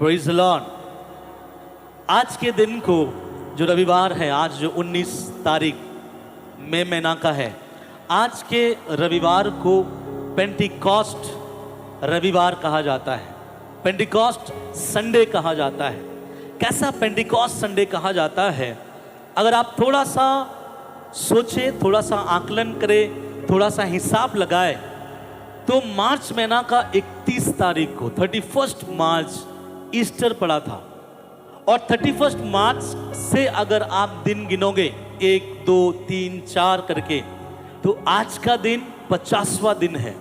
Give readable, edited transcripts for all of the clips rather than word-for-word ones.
Praise the Lord. आज के दिन को जो रविवार है, आज जो 19 तारीख मई महीना का है, आज के रविवार को पेंटिकॉस्ट रविवार कहा जाता है, पेंटिकॉस्ट संडे कहा जाता है। कैसा पेंटिकॉस्ट संडे कहा जाता है? अगर आप थोड़ा सा सोचे, थोड़ा सा आकलन करें, थोड़ा सा हिसाब लगाए, तो मार्च महीना का 31 तारीख को 31 मार्च ईस्टर पड़ा था। और 31 मार्च से अगर आप दिन गिनोगे 1, 2, 3, 4 करके, तो आज का दिन 50वां दिन है।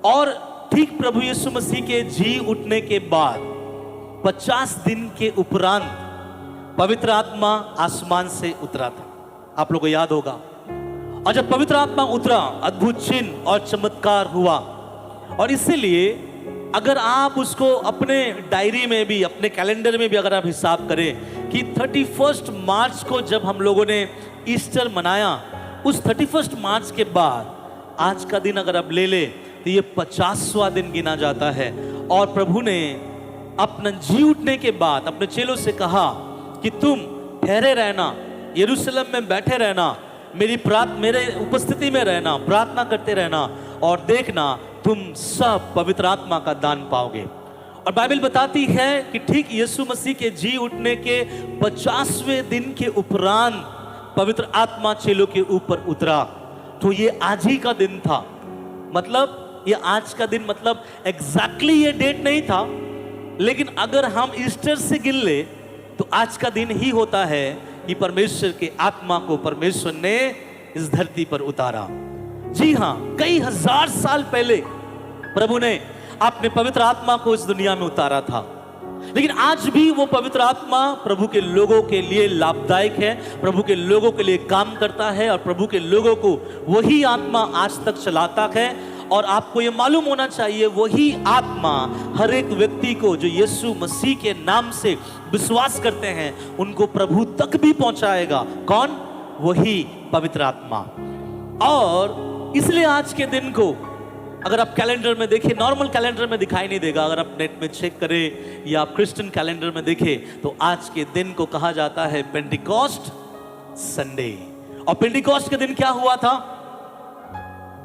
और ठीक प्रभु यीशु मसीह के जी उठने के बाद 50 दिन के उपरांत पवित्र आत्मा आसमान से उतरा था। आप लोगों को याद होगा। और जब पवित्र आत्मा उतरा, अद्भुत चिन्ह और चमत्कार हुआ। और इसीलिए अगर आप उसको अपने डायरी में भी, अपने कैलेंडर में भी अगर आप हिसाब करें कि 31 मार्च को जब हम लोगों ने ईस्टर मनाया, उस 31 मार्च के बाद आज का दिन अगर आप ले ले तो ये 50वां दिन गिना जाता है। और प्रभु ने अपना जी उठने के बाद अपने चेलों से कहा कि तुम ठहरे रहना, यरूशलेम में बैठे रहना, मेरे उपस्थिति में रहना, प्रार्थना करते रहना, और देखना तुम सब पवित्र आत्मा का दान पाओगे। और बाइबल बताती है कि ठीक यीशु मसीह के जी उठने के 50वें दिन के उपरांत पवित्र आत्मा चेलों के ऊपर उतरा। तो ये आज ही का दिन था। मतलब ये आज का दिन, मतलब एग्जैक्टली ये डेट नहीं था, लेकिन अगर हम ईस्टर से गिन ले तो आज का दिन ही होता है कि परमेश्वर के आत्मा को परमेश्वर ने इस धरती पर उतारा। जी हाँ, कई हजार साल पहले प्रभु ने अपने पवित्र आत्मा को इस दुनिया में उतारा था। लेकिन आज भी वो पवित्र आत्मा प्रभु के लोगों के लिए लाभदायक है, प्रभु के लोगों के लिए काम करता है, और प्रभु के लोगों को वही आत्मा आज तक चलाता है। और आपको ये मालूम होना चाहिए, वही आत्मा हर एक व्यक्ति को जो यीशु मसीह के नाम से विश्वास करते हैं, उनको प्रभु तक भी पहुंचाएगा। कौन? वही पवित्र आत्मा। और इसलिए आज के दिन को अगर आप कैलेंडर में देखें, नॉर्मल कैलेंडर में दिखाई नहीं देगा, अगर आप नेट में चेक करें या आप क्रिश्चियन कैलेंडर में देखें, तो आज के दिन को कहा जाता है पेंटिकॉस्ट संडे। और पेंटिकॉस्ट के दिन क्या हुआ था?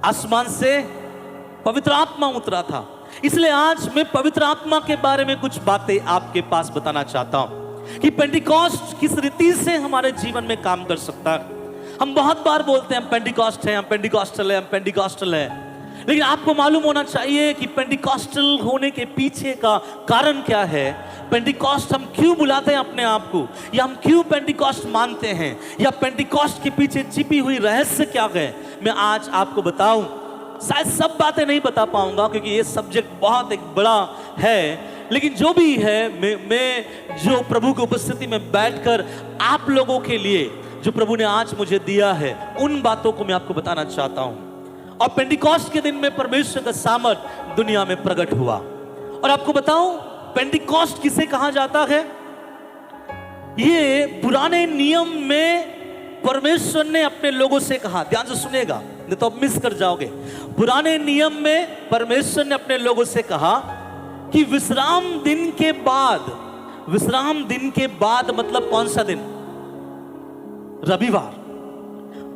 आसमान से पवित्र आत्मा उतरा था। इसलिए आज मैं पवित्र आत्मा के बारे में कुछ बातें आपके पास बताना चाहता हूं कि पेंटिकॉस्ट किस रीति से हमारे जीवन में काम कर सकता है। हम बहुत बार बोलते हैं हम पेंटिकॉस्ट हैं, हम पेंटिकॉस्टल हैं, हम पेंटिकॉस्टल हैं, लेकिन आपको मालूम होना चाहिए कि पेंटिकॉस्टल होने के पीछे का कारण क्या है। पेंटिकॉस्ट हम क्यों बुलाते हैं अपने आप को, या हम क्यों पेंटिकॉस्ट मानते हैं, या पेंटिकॉस्ट के पीछे छिपी हुई रहस्य क्या है, मैं आज आपको बताऊं। शायद सब बातें नहीं बता पाऊंगा क्योंकि ये सब्जेक्ट बहुत एक बड़ा है, लेकिन जो भी है मैं जो प्रभु की उपस्थिति में बैठकर आप लोगों के लिए जो प्रभु ने आज मुझे दिया है, उन बातों को मैं आपको बताना चाहता हूं। और पेंटिकॉस्ट के दिन में परमेश्वर का सामर्थ दुनिया में प्रकट हुआ। और आपको बताऊं, पेंटिकॉस्ट किसे कहा जाता है? ये पुराने नियम में परमेश्वर ने अपने लोगों से कहा, ध्यान से सुनेगा नहीं तो आप मिस कर जाओगे। पुराने नियम में परमेश्वर ने अपने लोगों से कहा कि विश्राम दिन के बाद, विश्राम दिन के बाद मतलब कौन सा दिन? रविवार।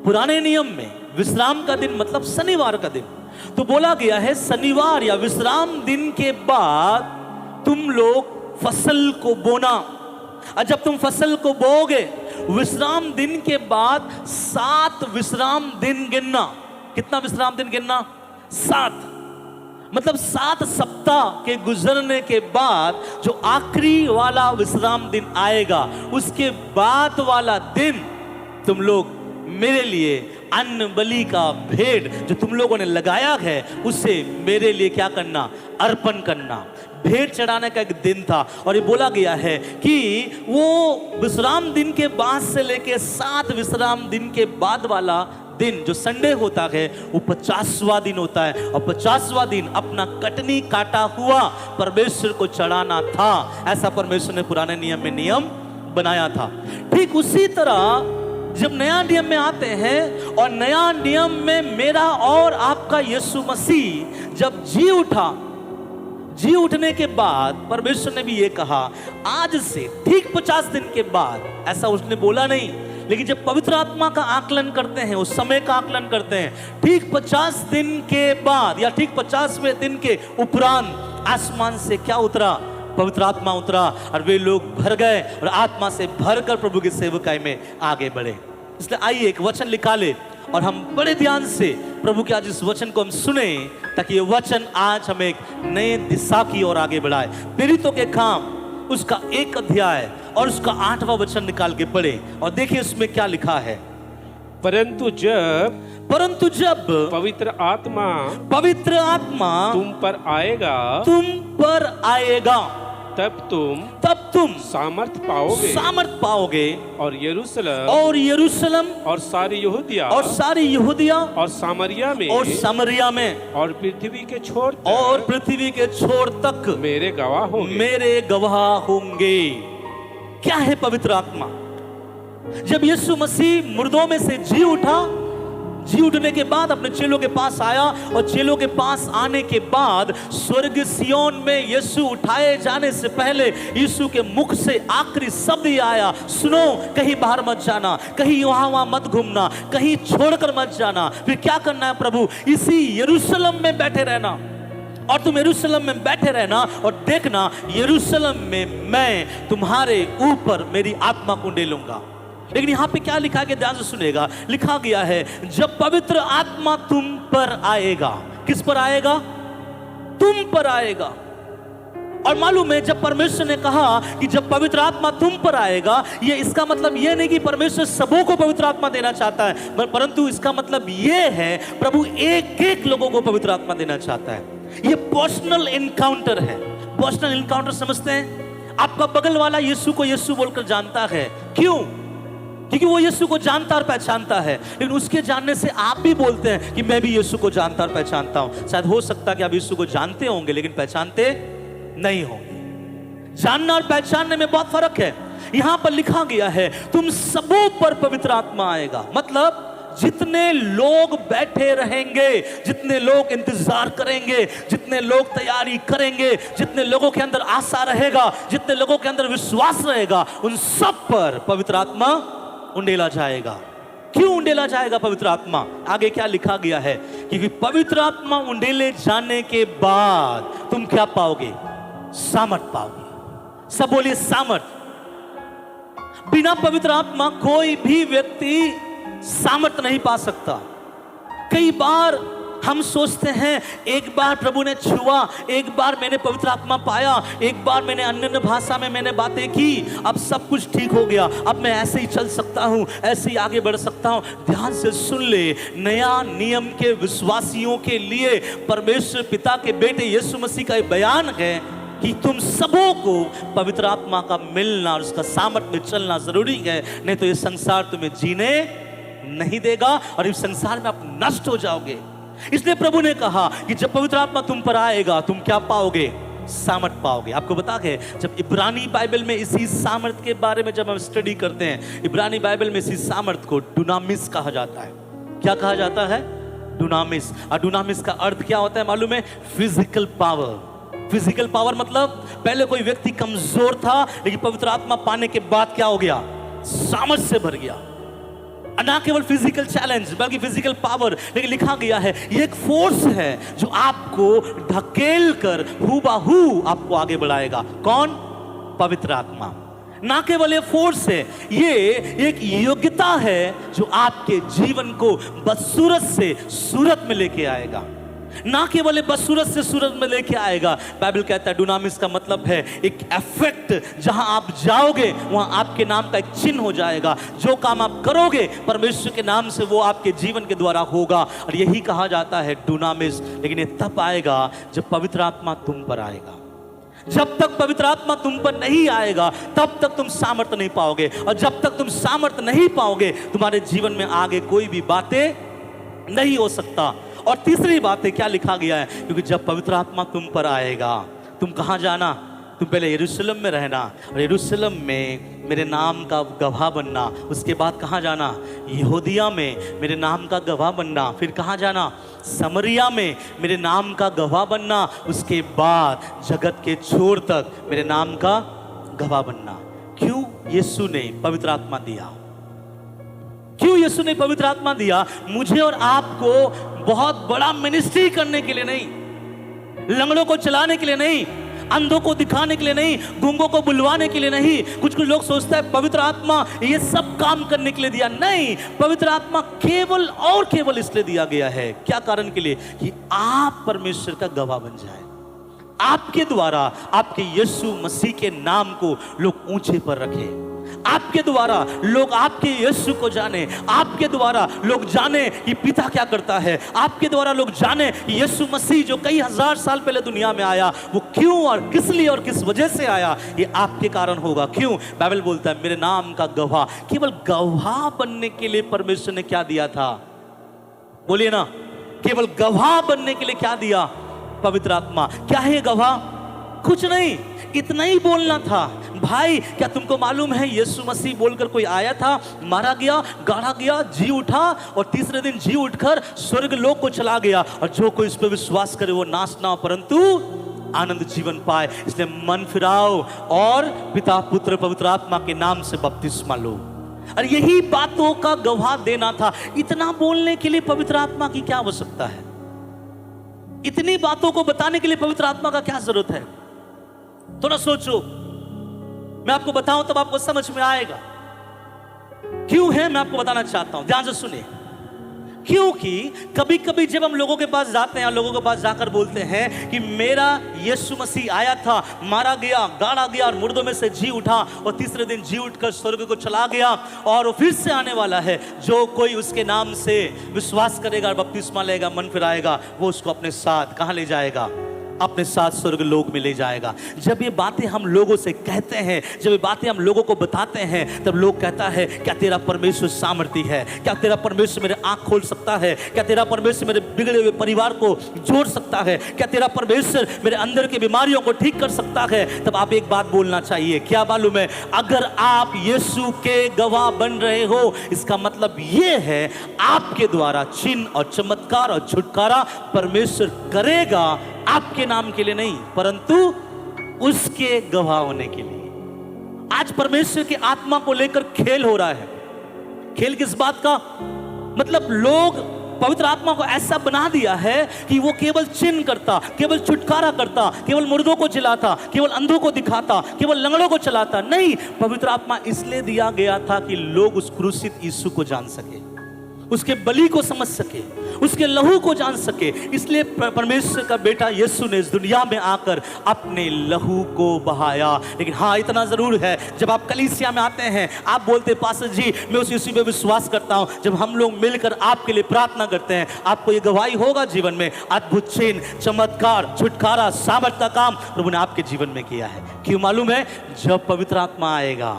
पुराने नियम में विश्राम का दिन मतलब शनिवार का दिन। तो बोला गया है शनिवार या विश्राम दिन के बाद तुम लोग फसल को बोना। और जब तुम फसल को बोओगे, विश्राम दिन के बाद 7 विश्राम दिन गिनना। कितना विश्राम दिन गिनना? 7। मतलब 7 सप्ताह के गुजरने के बाद जो आखिरी वाला विश्राम दिन आएगा, उसके बाद वाला दिन तुम लोग मेरे लिए अन्न बलि का भेंट जो तुम लोगों ने लगाया है, उसे मेरे लिए क्या करना? अर्पण करना। भेंट चढ़ाने का एक दिन था। और ये बोला गया है कि वो विश्राम दिन के बाद से लेके 7 विश्राम दिन के बाद वाला दिन जो संडे होता है, वो 50वां दिन होता है। और 50वां दिन अपना कटनी काटा हुआ परमेश्वर को चढ़ाना था। ऐसा परमेश्वर ने पुराने नियम में नियम बनाया था। ठीक उसी तरह जब नया नियम में आते हैं, और नया नियम में मेरा और आपका यीशु मसीह जब जी उठा, जी उठने के बाद परमेश्वर ने भी ये कहा, आज से ठीक 50 दिन के बाद, ऐसा उसने बोला नहीं, लेकिन जब पवित्र आत्मा का आकलन करते हैं, उस समय का आकलन करते हैं, ठीक 50 दिन के बाद या ठीक 50वें दिन के उपरांत आसमान से क्या उतरा? पवित्र आत्मा उतरा और वे लोग भर गए और आत्मा से भरकर प्रभु की सेवकाई में आगे बढ़े। इसलिए आइए एक वचन निकाले और हम बड़े ध्यान से प्रभु के आज इस वचन को हम सुने, ताकि ये वचन आज हमें एक नए दिशा की ओर आगे बढ़ाए। प्रेरितों के काम उसका 1 अध्याय और उसका 8वां वचन निकाल के पढ़े और देखिए उसमें क्या लिखा है। परंतु जब पवित्र आत्मा तुम पर आएगा तब तुम सामर्थ पाओगे और यरूशलेम और सारी यहूदिया और सामरिया में और पृथ्वी के छोर तक मेरे गवाह होंगे। क्या है पवित्र आत्मा? जब यीशु मसीह मुर्दों में से जी उठने के बाद अपने चेलों के पास आया और चेलों के पास आने के बाद स्वर्ग सियोन में यीशु उठाए जाने से पहले यीशु के मुख से आखिरी शब्द ये आया, सुनो, कहीं बाहर मत जाना, कहीं वहां मत घूमना, कहीं छोड़कर मत जाना। फिर क्या करना है प्रभु? इसी यरूशलेम में बैठे रहना, और तुम यरूशलेम में बैठे रहना और देखना यरूशलेम में मैं तुम्हारे ऊपर मेरी आत्मा को डालूंगा। लेकिन यहां पे क्या लिखा गया, ध्यान से सुनेगा। लिखा गया है जब पवित्र आत्मा तुम पर आएगा। किस पर आएगा? तुम पर आएगा। और मालूम है जब परमेश्वर ने कहा कि जब पवित्र आत्मा तुम पर आएगा, ये इसका मतलब ये नहीं कि परमेश्वर सबों को पवित्र आत्मा देना चाहता है, परंतु इसका मतलब ये है प्रभु एक एक लोगों को पवित्र आत्मा देना चाहता है। ये पर्सनल इनकाउंटर है। पर्सनल इनकाउंटर समझते हैं? आपका बगल वाला यीशु को यीशु बोलकर जानता है। क्यों? क्योंकि वो यीशु को जानता और पहचानता है। लेकिन उसके जानने से आप भी बोलते हैं कि मैं भी यीशु को जानता और पहचानता हूं। शायद हो सकता है कि आप यीशु को जानते होंगे लेकिन पहचानते नहीं होंगे। जानना और पहचानने में बहुत फर्क है। यहां पर लिखा गया है तुम सबों पर पवित्र आत्मा आएगा। मतलब जितने लोग बैठे रहेंगे, जितने लोग इंतजार करेंगे, जितने लोग तैयारी करेंगे, जितने लोगों के अंदर आशा रहेगा, जितने लोगों के अंदर विश्वास रहेगा, उन सब पर पवित्र आत्मा उंडेला जाएगा। क्यों उंडेला जाएगा पवित्र आत्मा? आगे क्या लिखा गया है? क्योंकि पवित्र आत्मा उंडेले जाने के बाद तुम क्या पाओगे? सामर्थ पाओगे। सब बोलिए सामर्थ। बिना पवित्र आत्मा कोई भी व्यक्ति सामर्थ नहीं पा सकता। कई बार हम सोचते हैं एक बार प्रभु ने छुआ, एक बार मैंने पवित्र आत्मा पाया, एक बार मैंने अन्य भाषा में मैंने बातें की, अब सब कुछ ठीक हो गया, अब मैं ऐसे ही चल सकता हूं, ऐसे ही आगे बढ़ सकता हूं। ध्यान से सुन ले, नया नियम के विश्वासियों के लिए परमेश्वर पिता के बेटे यीशु मसीह का बयान है कि तुम सबों को पवित्र आत्मा का मिलना और उसका सामर्थ में चलना जरूरी है, नहीं तो ये संसार तुम्हें जीने नहीं देगा और इस संसार में आप नष्ट हो जाओगे। इसलिए प्रभु ने कहा कि जब पवित्र आत्मा तुम पर आएगा तुम क्या पाओगे? सामर्थ पाओगे। आपको बता के जब इब्रानी बाइबल में इसी सामर्थ के बारे में जब हम स्टडी करते हैं, इब्रानी बाइबल में इसी सामर्थ को डुनामिस कहा जाता है। क्या कहा जाता है? डुनामिस। और डुनामिस का अर्थ क्या होता है मालूम है? Physical power. फिजिकल पावर मतलब पहले कोई व्यक्ति कमजोर था लेकिन पवित्र आत्मा पाने के बाद क्या हो गया? सामर्थ से भर गया। ना केवल फिजिकल चैलेंज बल्कि फिजिकल पावर। लेकिन लिखा गया है ये एक फोर्स है जो आपको ढकेल कर हूबहू आपको आगे बढ़ाएगा। कौन? पवित्र आत्मा। ना केवल ये फोर्स है, ये एक योग्यता है जो आपके जीवन को बदसूरत से सूरत में लेके आएगा। ना केवल बदसूरत से सूरत में लेके आएगा, बाइबल कहता है डुनामिस का मतलब है एक इफेक्ट। जहां आप जाओगे वहां आपके नाम का एक चिन्ह हो जाएगा। जो काम आप करोगे परमेश्वर के नाम से वो आपके जीवन के द्वारा होगा, और यही कहा जाता है डुनामिस। लेकिन ये तब आएगा जब पवित्र आत्मा तुम पर आएगा। जब तक पवित्र आत्मा तुम पर नहीं आएगा तब तक तुम सामर्थ्य नहीं पाओगे, और जब तक तुम सामर्थ्य नहीं पाओगे तुम्हारे जीवन में आगे कोई भी बातें नहीं हो सकता। और तीसरी बात है क्या लिखा गया है? क्योंकि जब पवित्र आत्मा तुम पर आएगा तुम कहां जाना? तुम पहले यरूशलेम में रहना और यरूशलेम में मेरे नाम का गवाह बनना। उसके बाद कहाँ जाना? यहूदिया में मेरे नाम का गवाह बनना। फिर कहाँ जाना? समरिया में मेरे नाम का गवाह बनना। उसके बाद जगत के छोर तक मेरे नाम का गवाह बनना। क्यों यीशु ने पवित्र आत्मा दिया? क्यों यीशु ने पवित्र आत्मा दिया? मुझे और आपको बहुत बड़ा मिनिस्ट्री करने के लिए नहीं, लंगड़ों को चलाने के लिए नहीं, अंधों को दिखाने के लिए नहीं, गूंगों को बुलवाने के लिए नहीं। कुछ कुछ लोग सोचते हैं पवित्र आत्मा ये सब काम करने के लिए दिया। नहीं, पवित्र आत्मा केवल और केवल इसलिए दिया गया है। क्या कारण के लिए? कि आप परमेश्वर का गवाह बन जाए। आपके द्वारा आपके यीशु मसीह के नाम को लोग ऊंचे पर रखें। आपके द्वारा लोग आपके यीशु को जाने। आपके द्वारा लोग जाने कि पिता क्या करता है। आपके द्वारा लोग जाने कि यीशु मसीह जो कई हजार साल पहले दुनिया में आया वो क्यों और किस लिए और किस वजह से आया, ये आपके कारण होगा। क्यों? बाइबल बोलता है मेरे नाम का गवाह। केवल गवाह बनने के लिए परमेश्वर ने क्या दिया था? बोलिए ना, केवल गवाह बनने के लिए क्या दिया? पवित्र आत्मा। क्या है गवाह? कुछ नहीं, इतना ही बोलना था। भाई क्या तुमको मालूम है यीशु मसीह बोलकर कोई आया था, मारा गया, गाड़ा गया, जी उठा और तीसरे दिन जी उठकर स्वर्ग लोक को चला गया, और जो कोई इस पर विश्वास करे वो नाश ना हो परंतु आनंद जीवन पाए। इसलिए मन फिराओ और पिता पुत्र पवित्र आत्मा के नाम से बपतिस्मा लो। और यही बातों का गवाह देना था। इतना बोलने के लिए पवित्र आत्मा की क्या आवश्यकता है? इतनी बातों को बताने के लिए पवित्र आत्मा का क्या जरूरत है? थोड़ा सोचो, मैं आपको बताऊं तब आपको समझ में आएगा क्यों है। मैं आपको बताना चाहता हूं, ध्यान से सुनिए। क्योंकि कभी कभी जब हम लोगों के पास जाते हैं, लोगों के पास जाकर बोलते हैं कि मेरा यीशु मसीह आया था, मारा गया, गाड़ा गया और मुर्दों में से जी उठा और तीसरे दिन जी उठकर स्वर्ग को चला गया और वो फिर से आने वाला है, जो कोई उसके नाम से विश्वास करेगा और बपतिस्मा लेगा, मन फिराएगा, वो उसको अपने साथ कहां ले जाएगा? अपने साथ स्वर्ग लोक में ले जाएगा। जब ये बातें हम लोगों से कहते हैं, जब ये बातें हम लोगों को बताते हैं, तब लोग कहता है क्या तेरा परमेश्वर सामर्थी है? क्या तेरा परमेश्वर मेरे आंख खोल सकता है? क्या तेरा परमेश्वर मेरे बिगड़े हुए परिवार को जोड़ सकता है? क्या तेरा परमेश्वर मेरे अंदर की बीमारियों को ठीक कर सकता है? तब आप एक बात बोलना चाहिए, क्या मालूम है? अगर आप यीशु के गवाह बन रहे हो, इसका मतलब ये है आपके द्वारा चिन्ह और चमत्कार और छुटकारा परमेश्वर करेगा, आपके नाम के लिए नहीं परंतु उसके गवाह होने के लिए। आज परमेश्वर की आत्मा को लेकर खेल हो रहा है। खेल किस बात का? मतलब लोग पवित्र आत्मा को ऐसा बना दिया है कि वो केवल चिन्ह करता, केवल छुटकारा करता, केवल मुर्दों को जिलाता, केवल अंधों को दिखाता, केवल लंगड़ों को चलाता। नहीं, पवित्र आत्मा इसलिए दिया गया था कि लोग उस क्रूसित यीशु को जान सके, उसके बलि को समझ सके, उसके लहू को जान सके। इसलिए परमेश्वर का बेटा यीशु ने इस दुनिया में आकर अपने लहू को बहाया। लेकिन हाँ, इतना जरूर है, जब आप कलीसिया में आते हैं, आप बोलते पास्टर जी मैं उस यीशु पे विश्वास करता हूं, जब हम लोग मिलकर आपके लिए प्रार्थना करते हैं, आपको ये गवाही होगा जीवन में अद्भुत चिन्ह, चमत्कार, छुटकारा, सामर्थ का काम प्रभु ने आपके जीवन में किया है। क्यों मालूम है? जब पवित्र आत्मा आएगा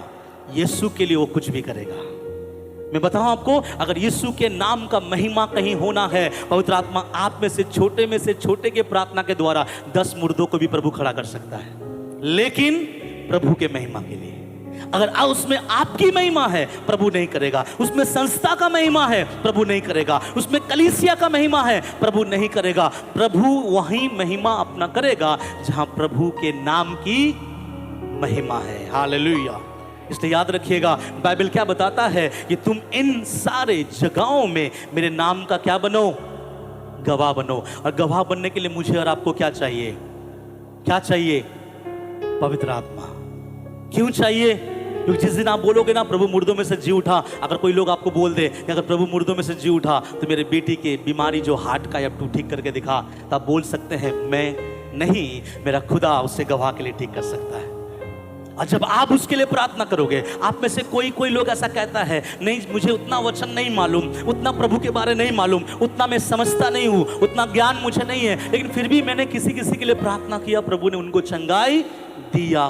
यीशु के लिए वो कुछ भी करेगा। मैं बताऊं आपको, अगर यीशु के नाम का महिमा कहीं होना है, पवित्र आत्मा आप में से छोटे के प्रार्थना के द्वारा 10 मुर्दों को भी प्रभु खड़ा कर सकता है, लेकिन प्रभु के महिमा के लिए। अगर उसमें आपकी महिमा है, प्रभु नहीं करेगा। उसमें संस्था का महिमा है, प्रभु नहीं करेगा। उसमें कलीसिया का महिमा है, प्रभु नहीं करेगा। प्रभु वही महिमा अपना करेगा जहां प्रभु के नाम की महिमा है। हालेलुया। इसलिए याद रखिएगा, बाइबल क्या बताता है कि तुम इन सारे जगहों में मेरे नाम का क्या बनो? गवाह बनो। और गवाह बनने के लिए मुझे और आपको क्या चाहिए? क्या चाहिए? पवित्र आत्मा। क्यों चाहिए? क्योंकि जिस दिन आप बोलोगे ना प्रभु मुर्दों में से जी उठा, अगर कोई लोग आपको बोल दे कि अगर प्रभु मुर्दों में से जी उठा तो मेरे बेटी की बीमारी जो हार्ट का, या तू ठीक करके दिखा, तो आप बोल सकते हैं मैं नहीं, मेरा खुदा उससे गवाह के लिए ठीक कर सकता है। और जब आप उसके लिए प्रार्थना करोगे, आप में से कोई लोग ऐसा कहता है नहीं मुझे उतना वचन नहीं मालूम, उतना प्रभु के बारे नहीं मालूम, उतना मैं समझता नहीं हूँ, उतना ज्ञान मुझे नहीं है, लेकिन फिर भी मैंने किसी के लिए प्रार्थना किया, प्रभु ने उनको चंगाई दिया।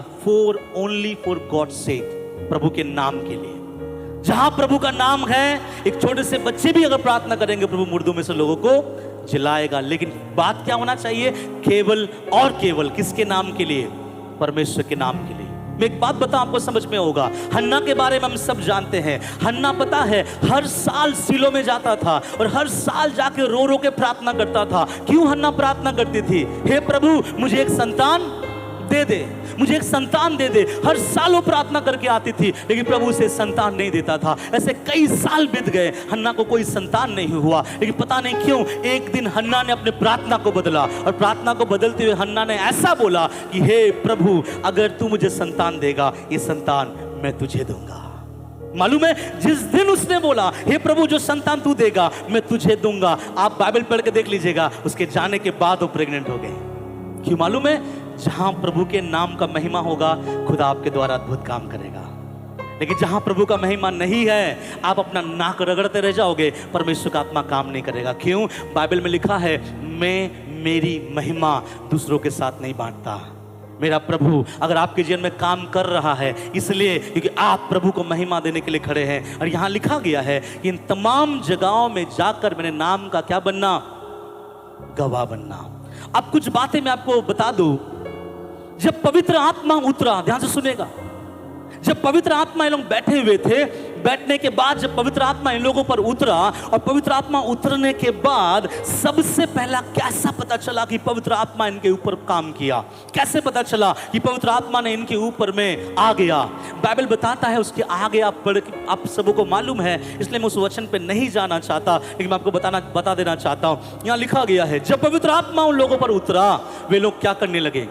ओनली फॉर गॉड सेक, प्रभु के नाम के लिए। जहां प्रभु का नाम है, एक छोटे से बच्चे भी अगर प्रार्थना करेंगे प्रभु मुर्दों में से लोगों को जिलाएगा। लेकिन बात क्या होना चाहिए? केवल और केवल किसके नाम के लिए? परमेश्वर के नाम के लिए। मैं एक बात बताऊं, आपको समझ में होगा। हन्ना के बारे में हम सब जानते हैं। हन्ना पता है हर साल सीलो में जाता था और हर साल जाके रो रो के प्रार्थना करता था। क्यों हन्ना प्रार्थना करती थी? हे प्रभु मुझे एक संतान दे दे, मुझे एक संतान दे दे। हर साल वो प्रार्थना करके आती थी, लेकिन प्रभु उसे संतान नहीं देता था। ऐसे कई साल बीत गए, हन्ना को कोई संतान नहीं हुआ। लेकिन पता नहीं क्यों एक दिन हन्ना ने अपने प्रार्थना को बदला, और प्रार्थना को बदलते हुए हन्ना ने ऐसा बोला कि हे प्रभु अगर तू मुझे संतान देगा, ये संतान मैं तुझे दूंगा। मालूम है, जिस दिन उसने बोला हे प्रभु जो संतान तू देगा मैं तुझे दूंगा, आप बाइबल पढ़ के देख लीजिएगा, उसके जाने के बाद वो प्रेग्नेंट हो गई। क्यों मालूम है? जहां प्रभु के नाम का महिमा होगा, खुदा आपके द्वारा अद्भुत काम करेगा। लेकिन जहां प्रभु का महिमा नहीं है, आप अपना नाक रगड़ते रह जाओगे, परमेश्वर का आत्मा काम नहीं करेगा। क्यों? बाइबल में लिखा है मैं मेरी महिमा दूसरों के साथ नहीं बांटता। मेरा प्रभु अगर आपके जीवन में काम कर रहा है, इसलिए क्योंकि आप प्रभु को महिमा देने के लिए खड़े हैं। और यहां लिखा गया है कि इन तमाम जगहों में जाकर मैंने नाम का क्या बनना? गवाह बनना। अब कुछ बातें मैं आपको बता दूं। जब पवित्र आत्मा उतरा, ध्यान से सुनेगा, जब पवित्र आत्मा इन लोग बैठे हुए थे, बैठने के बाद जब पवित्र आत्मा इन लोगों पर उतरा, और पवित्र आत्मा उतरने के बाद सबसे पहला कैसा पता चला कि पवित्र आत्मा इनके ऊपर काम किया? कैसे पता चला कि पवित्र आत्मा ने इनके ऊपर में आ गया? बाइबल बताता है, उसके आगे आप पढ़, आप सबको मालूम है, इसलिए मैं उस वचन पे नहीं जाना चाहता, लेकिन मैं आपको बता देना चाहता हूं। यहां लिखा गया है जब पवित्र आत्मा उन लोगों पर उतरा, वे लोग क्या करने लगे?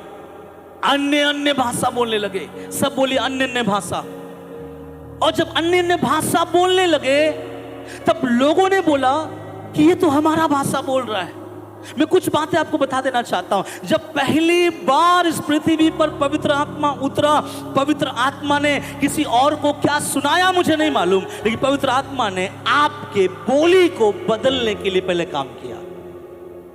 अन्य अन्य भाषा बोलने लगे। सब बोले अन्य अन्य भाषा। और जब अन्य अन्य भाषा बोलने लगे, तब लोगों ने बोला कि ये तो हमारा भाषा बोल रहा है। मैं कुछ बातें आपको बता देना चाहता हूं। जब पहली बार इस पृथ्वी पर पवित्र आत्मा उतरा, पवित्र आत्मा ने किसी और को क्या सुनाया मुझे नहीं मालूम, लेकिन पवित्र आत्मा ने आपके बोली को बदलने के लिए पहले काम किया,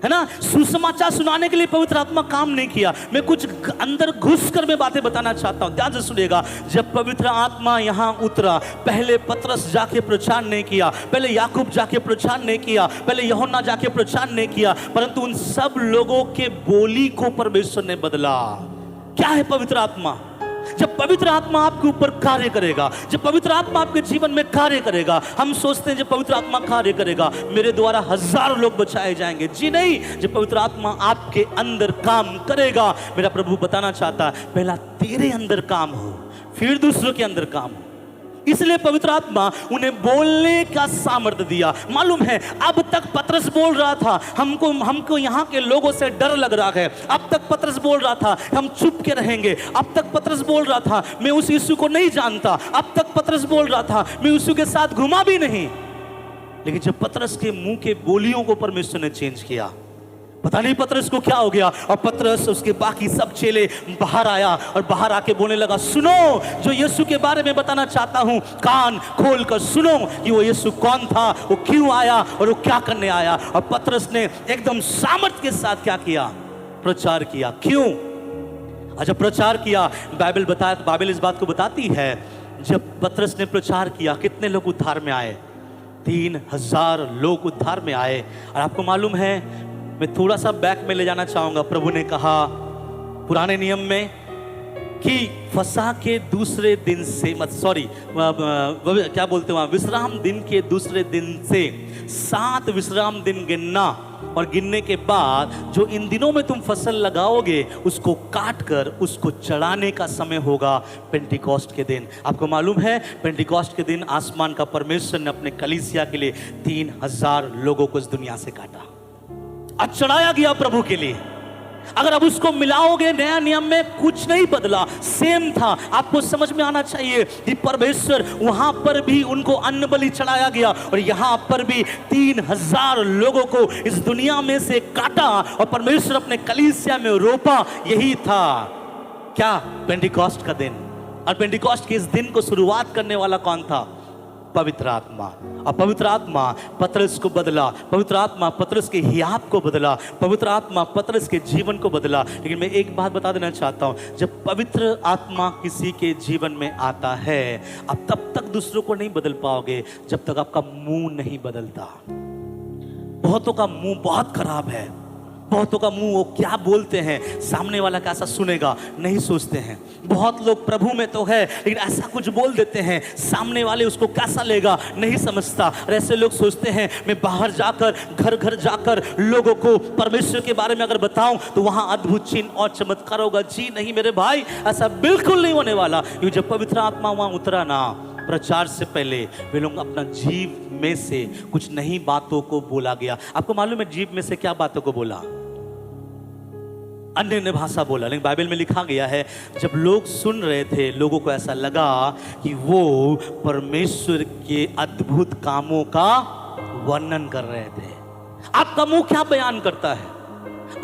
है ना? सुसमाचार सुनाने के लिए पवित्र आत्मा काम नहीं किया। मैं कुछ अंदर घुसकर मैं बातें बताना चाहता हूं, ध्यान से सुनिएगा। जब पवित्र आत्मा यहां उतरा, पहले पतरस जाके प्रचार नहीं किया, पहले याकूब जाके प्रचार नहीं किया, पहले यूहन्ना जाके प्रचार नहीं किया, परंतु उन सब लोगों के बोली को परमेश्वर ने बदला। क्या है पवित्र आत्मा? जब पवित्र आत्मा आपके ऊपर कार्य करेगा, जब पवित्र आत्मा आपके जीवन में कार्य करेगा, हम सोचते हैं जब पवित्र आत्मा कार्य करेगा मेरे द्वारा हजारों लोग बचाए जाएंगे। जी नहीं, जब पवित्र आत्मा आपके अंदर काम करेगा, मेरा प्रभु बताना चाहता है पहला तेरे अंदर काम हो, फिर दूसरों के अंदर काम हो। इसलिए पवित्र आत्मा उन्हें बोलने का सामर्थ्य दिया। मालूम है, अब तक पतरस बोल रहा था, हमको यहाँ के लोगों से डर लग रहा है। अब तक पतरस बोल रहा था हम चुप के रहेंगे। अब तक पतरस बोल रहा था मैं उस यीशु को नहीं जानता। अब तक पतरस बोल रहा था मैं यीशु के साथ घुमा भी नहीं। लेकिन जब पतरस के मुंह के बोलियों को परमेश्वर ने चेंज किया, पता नहीं पतरस को क्या हो गया, और पतरस उसके बाकी सब चेले बाहर आया और बाहर आके बोलने लगा सुनो, जो यीशु के बारे में बताना चाहता हूं, कान खोल कर सुनो कि वो यीशु कौन था, वो क्यों आया और वो क्या करने आया। और पतरस ने एकदम सामर्थ्य के साथ क्या किया? प्रचार किया। क्यों? अच्छा, प्रचार किया। बाइबल इस बात को बताती है, जब पतरस ने प्रचार किया कितने लोग उद्धार में आए? 3000 लोग उद्धार में आए। और आपको मालूम है, मैं थोड़ा सा बैक में ले जाना चाहूंगा। प्रभु ने कहा पुराने नियम में कि फसह के दूसरे दिन से क्या बोलते हैं, विश्राम दिन के दूसरे दिन से 7 विश्राम दिन गिनना, और गिनने के बाद जो इन दिनों में तुम फसल लगाओगे उसको काट कर उसको चढ़ाने का समय होगा पेंटिकॉस्ट के दिन। आपको मालूम है, पेंटिकॉस्ट के दिन आसमान का परमेश्वर ने अपने कलीसिया के लिए 3000 लोगों को इस दुनिया से काटा और चढ़ाया गया प्रभु के लिए। अगर अब उसको मिलाओगे नया नियम में, कुछ नहीं बदला, सेम था। आपको समझ में आना चाहिए कि परमेश्वर वहां पर भी उनको अन्न बलि चढ़ाया गया, और यहां पर भी 3000 लोगों को इस दुनिया में से काटा और परमेश्वर अपने कलीसिया में रोपा। यही था क्या? पेंटिकॉस्ट का दिन। और पेंटिकॉस्ट के इस दिन को शुरुआत करने वाला कौन था? पवित्र आत्मा। और पवित्र आत्मा पतरस को बदला, पवित्र आत्मा पतरस के हियाव को बदला, पवित्र आत्मा पतरस के जीवन को बदला। लेकिन मैं एक बात बता देना चाहता हूं, जब पवित्र आत्मा किसी के जीवन में आता है, आप तब तक दूसरों को नहीं बदल पाओगे जब तक आपका मुंह नहीं बदलता। बहुतों का मुंह बहुत खराब है, बहुतों का मुंह वो क्या बोलते हैं, सामने वाला कैसा सुनेगा नहीं सोचते हैं। बहुत लोग प्रभु में तो है लेकिन ऐसा कुछ बोल देते हैं, सामने वाले उसको कैसा लेगा नहीं समझता। और ऐसे लोग सोचते हैं मैं बाहर जाकर घर घर जाकर लोगों को परमेश्वर के बारे में अगर बताऊं तो वहां अद्भुत चिन्ह और चमत्कार होगा। जी नहीं मेरे भाई, ऐसा बिल्कुल नहीं होने वाला। क्योंकि जब पवित्र आत्मा वहां उतरा ना, प्रचार से पहले वे लोग अपना जीव में से कुछ नई बातों को बोला गया। आपको मालूम है जीव में से क्या बातों को बोला? अन्य भाषा बोला। लेकिन बाइबल में लिखा गया है जब लोग सुन रहे थे, लोगों को ऐसा लगा कि वो परमेश्वर के अद्भुत कामों का वर्णन कर रहे थे। आपका मुंह क्या बयान करता है?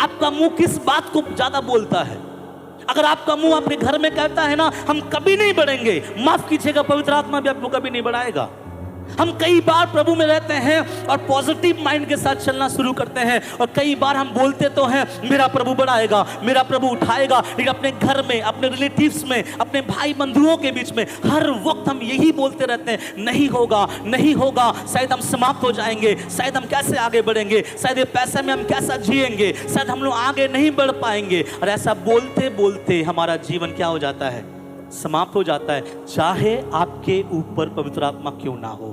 आपका मुंह किस बात को ज्यादा बोलता है? अगर आपका मुंह आपके घर में कहता है ना हम कभी नहीं बढ़ेंगे, माफ कीजिएगा पवित्र आत्मा भी आपको कभी नहीं बढ़ाएगा। हम कई बार प्रभु में रहते हैं और पॉजिटिव माइंड के साथ चलना शुरू करते हैं, और कई बार हम बोलते तो हैं मेरा प्रभु बढ़ाएगा, मेरा प्रभु उठाएगा, लेकिन अपने घर में, अपने रिलेटिव्स में, अपने भाई बंधुओं के बीच में हर वक्त हम यही बोलते रहते हैं नहीं होगा, नहीं होगा, शायद हम समाप्त हो जाएंगे, शायद हम कैसे आगे बढ़ेंगे, शायद ये पैसे में हम कैसा जिएंगे, शायद हम लोग आगे नहीं बढ़ पाएंगे। और ऐसा बोलते बोलते हमारा जीवन क्या हो जाता है? समाप्त हो जाता है, चाहे आपके ऊपर पवित्र आत्मा क्यों ना हो।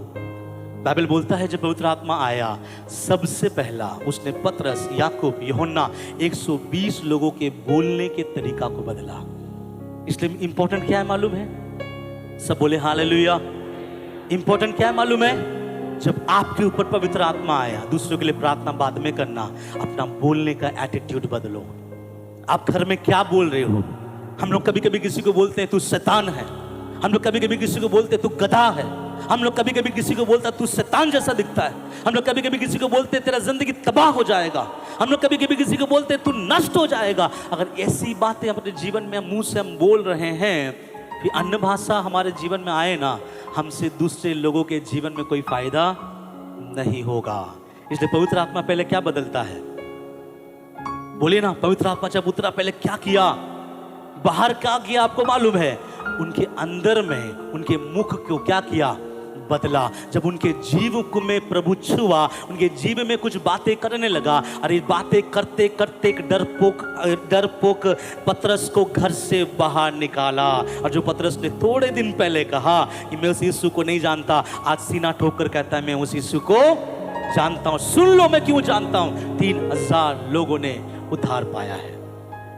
बाइबल बोलता है जब पवित्र आत्मा आया सबसे पहला उसने पतरस, याकूब, यूहन्ना 120 लोगों के बोलने के तरीका को बदला। इसलिए इंपॉर्टेंट क्या है मालूम है? सब बोले हालेलुया। इंपॉर्टेंट क्या है मालूम है? जब आपके ऊपर पवित्र आत्मा आया, दूसरों के लिए प्रार्थना बाद में करना, अपना बोलने का एटीट्यूड बदलो। आप घर में क्या बोल रहे हो? हम लोग कभी कभी किसी को बोलते हैं तू शैतान है, हम लोग कभी कभी किसी को बोलते हैं तू गधा है, हम लोग कभी कभी किसी को बोलता है तू शैतान जैसा दिखता है, हम लोग कभी कभी किसी को बोलते हैं तेरा जिंदगी तबाह हो जाएगा, हम लोग कभी कभी किसी को बोलते हैं तू नष्ट हो जाएगा। अगर ऐसी बातें अपने जीवन में मुंह से हम बोल रहे हैं, फिर अन्य भाषा हमारे जीवन में आए ना, हमसे दूसरे लोगों के जीवन में कोई फायदा नहीं होगा। इसलिए पवित्र आत्मा पहले क्या बदलता है? बोलिए ना, पवित्र आत्मा जब उतरा पहले क्या किया? बाहर क्या किया आपको मालूम है? उनके अंदर में उनके मुख को क्या किया? बदला। जब उनके जीव को में प्रभु छुआ, उनके जीव में कुछ बातें करने लगा, और ये बातें करते करते एक डरपोक पतरस को घर से बाहर निकाला। और जो पतरस ने थोड़े दिन पहले कहा कि मैं उस यीशु को नहीं जानता, आज सीना ठोक कर कहता है मैं उस यीशु को जानता हूं। सुन लो मैं क्यों जानता हूं। 3000 लोगों ने उद्धार पाया है।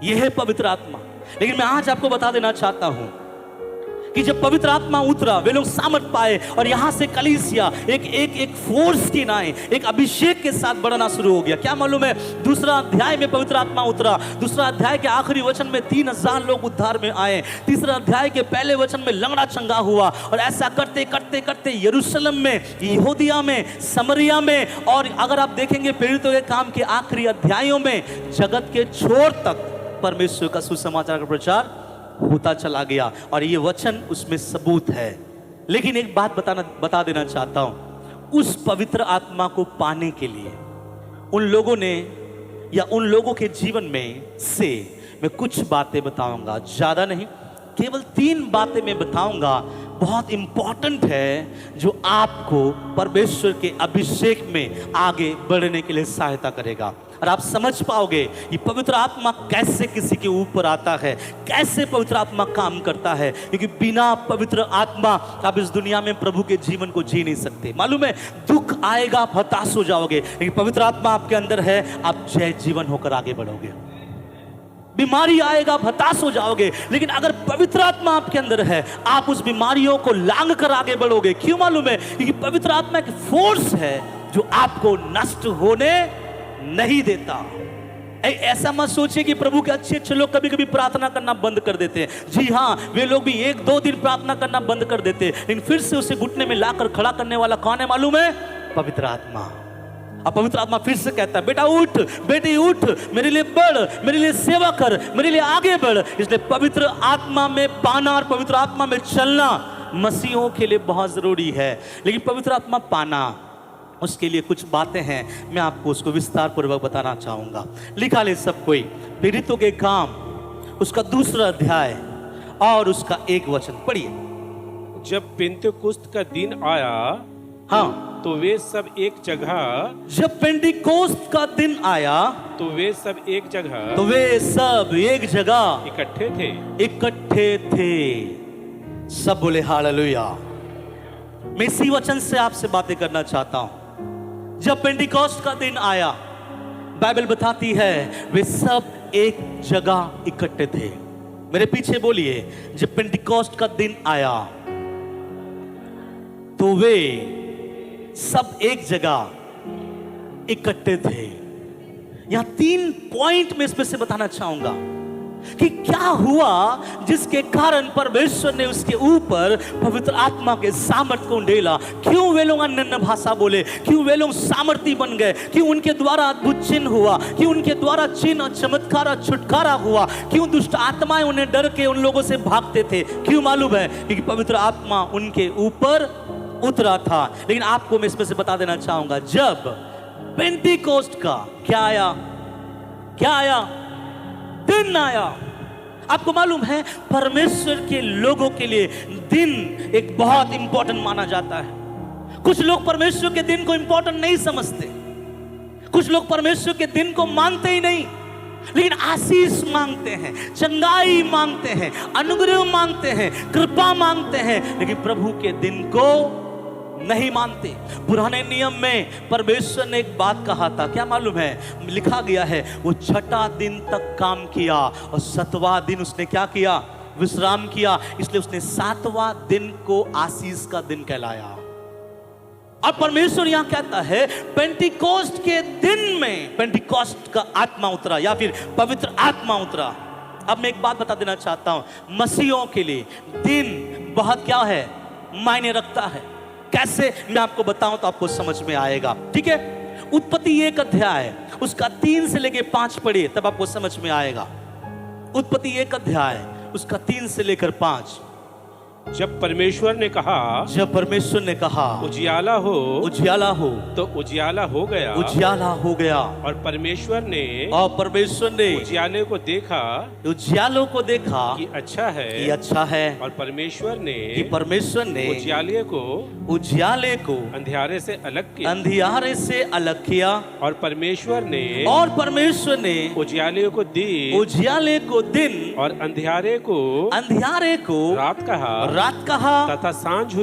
यह है पवित्र आत्मा। लेकिन मैं आज आपको बता देना चाहता हूं कि जब पवित्र आत्मा उतरा वे लोग सामर्थ पाए, और यहां से कलीसिया एक फोर्स की नाई, एक अभिषेक के साथ बढ़ना शुरू हो गया। क्या मालूम है? दूसरा अध्याय में पवित्र आत्मा उतरा। दूसरा अध्याय के आखिरी वचन में 3000 लोग उद्धार में आए। तीसरा अध्याय के पहले वचन में लंगड़ा चंगा हुआ। और ऐसा करते करते करते यरूशलेम में, यहूदिया में, समरिया में, और अगर आप देखेंगे प्रेरितों के काम के आखिरी अध्यायों में जगत के छोर तक परमेश्वर का सुसमाचार का प्रचार होता चला गया। और ये वचन उसमें सबूत है। लेकिन एक बात बता देना चाहता हूं, उस पवित्र आत्मा को पाने के लिए उन लोगों ने, या उन लोगों के जीवन में से मैं कुछ बातें बताऊंगा, ज्यादा नहीं, केवल 3 बातें मैं बताऊंगा, बहुत इंपॉर्टेंट है, जो आपको परमेश्वर के अभिषेक में आगे बढ़ने के लिए सहायता करेगा। और आप समझ पाओगे कि पवित्र आत्मा कैसे किसी के ऊपर आता है, कैसे पवित्र आत्मा काम करता है। क्योंकि बिना पवित्र आत्मा आप इस दुनिया में प्रभु के जीवन को जी नहीं सकते। मालूम है, दुख आएगा आप हताश हो जाओगे, लेकिन पवित्र आत्मा आपके अंदर है, आप जय जीवन होकर आगे बढ़ोगे। बीमारी आएगा आप हताश हो जाओगे, लेकिन अगर पवित्र आत्मा आपके अंदर है, आप उस बीमारियों को लांग कर आगे बढ़ोगे। क्यों मालूम है? क्योंकि पवित्र आत्मा एक फोर्स है जो आपको नष्ट होने नहीं देता। ऐसा मत सोचिए कि प्रभु के अच्छे लोग कभी कभी प्रार्थना करना बंद कर देते हैं। जी हाँ, वे लोग भी 1-2 दिन प्रार्थना करना बंद कर देते हैं, लेकिन फिर से उसे घुटने में लाकर खड़ा करने वाला कौन है मालूम है? पवित्र आत्मा। अब पवित्र आत्मा फिर से कहता है बेटा उठ, बेटी उठ, मेरे लिए बढ़, मेरे लिए सेवा कर, मेरे लिए आगे बढ़। इसलिए पवित्र आत्मा में पाना और पवित्र आत्मा में चलना मसीहों के लिए बहुत जरूरी है। लेकिन पवित्र आत्मा पाना, उसके लिए कुछ बातें हैं, मैं आपको उसको विस्तार पूर्वक बताना चाहूंगा। लिखा ले सब कोई, प्रेरितों के काम उसका 2 अध्याय और उसका 1 वचन पढ़िए। जब पेंतेकुस्त का दिन आया, हाँ, तो वे सब एक जगह, जब पेंटिकोस्ट का दिन आया तो वे सब एक जगह, तो वे सब एक जगह इकट्ठे थे। इकट्ठे थे। सब बोले हालेलुया। मैं इसी वचन से आपसे बातें करना चाहता हूं। जब पेंटिकोस्ट का दिन आया, बाइबल बताती है वे सब एक जगह इकट्ठे थे। मेरे पीछे बोलिए, जब पेंटिकोस्ट का दिन आया तो वे सब एक जगह इकट्ठे थे। यहां 3 पॉइंट में इसमें से बताना चाहूंगा कि क्या हुआ जिसके कारण परमेश्वर ने उसके ऊपर पवित्र आत्मा के सामर्थ्य को ढेला। क्यों वे लोग अन्य भाषा बोले, क्यों वे लोग सामर्थी बन गए, क्यों उनके द्वारा अद्भुत चिन्ह हुआ, क्यों उनके द्वारा चिन्ह और चमत्कार और छुटकारा हुआ, क्यों दुष्ट आत्माएं उन्हें डर के उन लोगों से भागते थे। क्यों मालूम है? क्योंकि पवित्र आत्मा उनके ऊपर उतरा था। लेकिन आपको मैं इसमें से बता देना चाहूंगा, जब पेंटिकोस्ट का क्या आया, क्या आया? दिन आया। आपको मालूम है परमेश्वर के लोगों के लिए दिन एक बहुत इंपॉर्टेंट माना जाता है। कुछ लोग परमेश्वर के दिन को इंपॉर्टेंट नहीं समझते, कुछ लोग परमेश्वर के दिन को मानते ही नहीं, लेकिन आशीष मांगते हैं, चंगाई मांगते हैं, अनुग्रह मांगते हैं, कृपा मांगते हैं, लेकिन प्रभु के दिन को नहीं मानते। पुराने नियम में परमेश्वर ने एक बात कहा था, क्या मालूम है? लिखा गया है वो 6ठा दिन तक काम किया और 7वां दिन उसने क्या किया? विश्राम किया। इसलिए उसने 7वां दिन को आशीष का दिन कहलाया। और परमेश्वर यहां कहता है पेंटिकोस्ट के दिन में पेंटिकोस्ट का आत्मा उतरा या फिर पवित्र आत्मा उतरा। अब मैं एक बात बता देना चाहता हूं, मसीहों के लिए दिन बहुत क्या है? मायने रखता है। कैसे? मैं आपको बताऊं तो आपको समझ में आएगा, ठीक है? उत्पत्ति 1 अध्याय उसका 3 से लेकर 5 पढ़िए, तब आपको समझ में आएगा। उत्पत्ति 1 अध्याय उसका 3 से लेकर 5। जब परमेश्वर ने कहा उजियाला हो, उजियाला हो, तो उजियाला हो गया, उजियाला हो गया। और परमेश्वर ने उजियाले को देखा, उजियालों को देखा कि अच्छा है, कि अच्छा है। और परमेश्वर ने उजियाले को अंधियारे से अलग किया, अंधियारे से अलग किया। और परमेश्वर ने उजियाले को दिन और अंधियारे को रात कहा तथा सांझ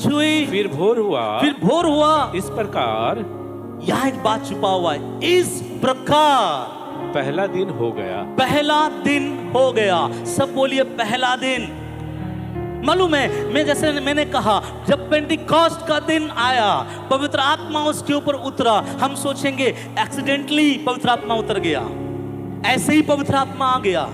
हुई, फिर भोर हुआ। इस प्रकार, यहाँ एक बात छुपा हुआ है, इस प्रकार पहला दिन हो गया। सब बोलिए पहला दिन। मालूम है, जैसे मैंने कहा, जब पेंटिकोस्ट का दिन आया, पवित्र आत्मा उसके ऊपर उतरा। हम सोचेंगे एक्सीडेंटली पवित्र आत्मा उतर गया, ऐसे ही पवित्र आत्मा आ गया।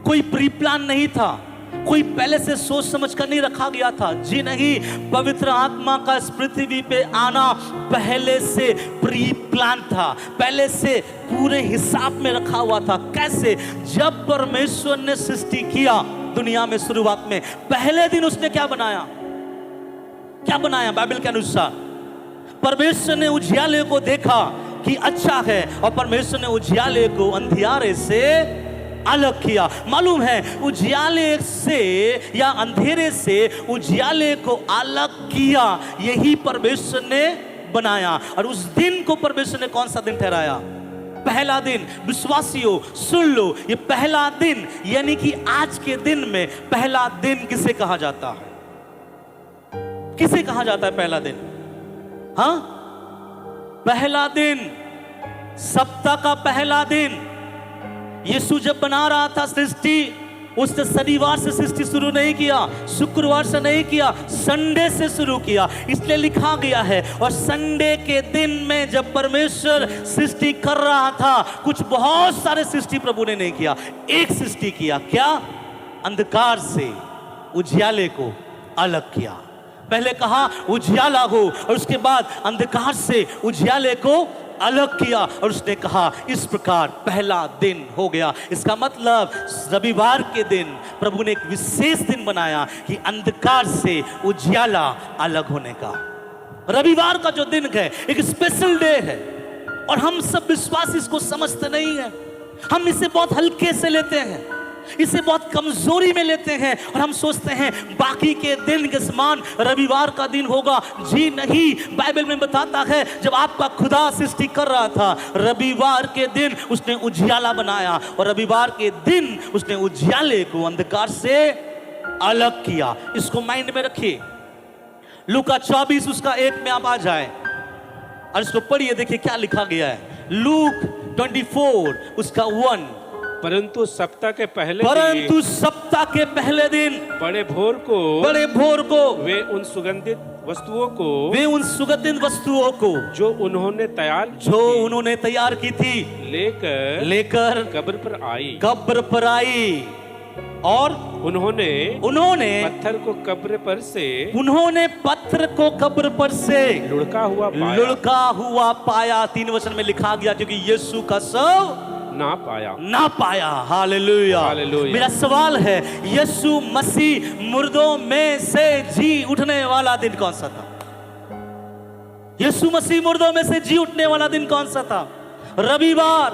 कोई प्री प्लान नहीं था, कोई पहले से सोच समझ कर नहीं रखा गया था। जी नहीं, पवित्र आत्मा का इस पृथ्वी पे आना पहले से प्री प्लान था, पहले से पूरे हिसाब में रखा हुआ था। कैसे? जब परमेश्वर ने सृष्टि किया दुनिया में, शुरुआत में पहले दिन उसने क्या बनाया? बाइबल के अनुसार परमेश्वर ने उजियाले को देखा कि अच्छा है, और परमेश्वर ने उजियाले को अंधियारे से अलग किया। मालूम है, उजियाले से या अंधेरे से उजियाले को अलग किया, यही परमेश्वर ने बनाया। और उस दिन को परमेश्वर ने कौन सा दिन ठहराया? पहला दिन। विश्वासियों सुन लो, ये पहला दिन, यानी कि आज के दिन में पहला दिन किसे कहा जाता है? किसे कहा जाता है पहला दिन? हाँ, पहला दिन, सप्ताह का पहला दिन। यीशु जब बना रहा था सृष्टि, उसने शनिवार से सृष्टि शुरू नहीं किया, शुक्रवार से नहीं किया, संडे से शुरू किया। इसलिए लिखा गया है, और संडे के दिन में जब परमेश्वर सृष्टि कर रहा था, कुछ बहुत सारे सृष्टि प्रभु ने नहीं किया, एक सृष्टि किया। क्या? अंधकार से उजियाले को अलग किया। पहले कहा उजियाला हो, और उसके बाद अंधकार से उजियाले को अलग किया, और उसने कहा इस प्रकार पहला दिन हो गया। इसका मतलब रविवार के दिन प्रभु ने एक विशेष दिन बनाया कि अंधकार से उजियाला अलग होने का। रविवार का जो दिन है एक स्पेशल डे है, और हम सब विश्वासी इसको समझते नहीं है। हम इसे बहुत हल्के से लेते हैं। इसे बहुत कमजोरी में लेते हैं और हम सोचते हैं बाकी के दिन के समान रविवार का दिन होगा। जी नहीं, बाइबल में बताता है जब आपका खुदा सृष्टि कर रहा था, रविवार के दिन उसने उजियाला बनाया और रविवार के दिन उसने उजियाले को अंधकार से अलग किया। इसको माइंड में रखिए। लूका 24 उसका 1 में आप आ जाए और इसको पढ़िए, देखिए क्या लिखा गया है। लूक 24 उसका 1। परंतु सप्ताह के पहले दिन बड़े भोर को वे उन सुगंधित वस्तुओं को जो उन्होंने तैयार की थी लेकर कब्र पर आई और उन्होंने पत्थर को कब्र पर से लुढ़का हुआ पाया। 3 वचन में लिखा गया क्योंकि यीशु का शव ना पाया। हालेलुया। मेरा सवाल है, यीशु मसीह मुर्दों में से जी उठने वाला दिन कौन सा था? यीशु मसीह मुर्दों में से जी उठने वाला दिन कौन सा था? रविवार।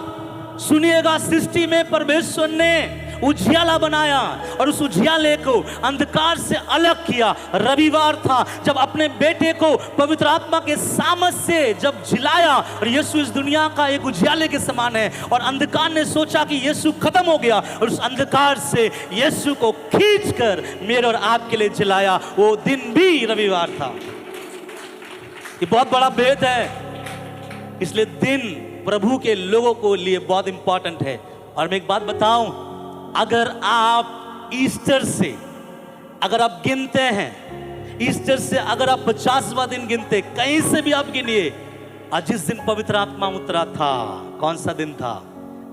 सुनिएगा, सृष्टि में परमेश्वर ने उजियाला बनाया और उस उजियाले को अंधकार से अलग किया। रविवार था जब अपने बेटे को पवित्र आत्मा के सामर्थ से जब जिलाया और यीशु इस दुनिया का एक उजियाले के समान है और अंधकार ने सोचा कि यीशु खत्म हो गया और उस अंधकार से यीशु को खींचकर मेरे और आपके लिए जिलाया। वो दिन भी रविवार था। ये बहुत बड़ा भेद है, इसलिए दिन प्रभु के लोगों को लिए बहुत इंपॉर्टेंट है। और मैं एक बात बताऊं, अगर आप ईस्टर से अगर आप गिनते हैं, ईस्टर से अगर आप 50वां दिन गिनते, कहीं से भी आप गिनिए, और जिस दिन पवित्र आत्मा उतरा था, कौन सा दिन था?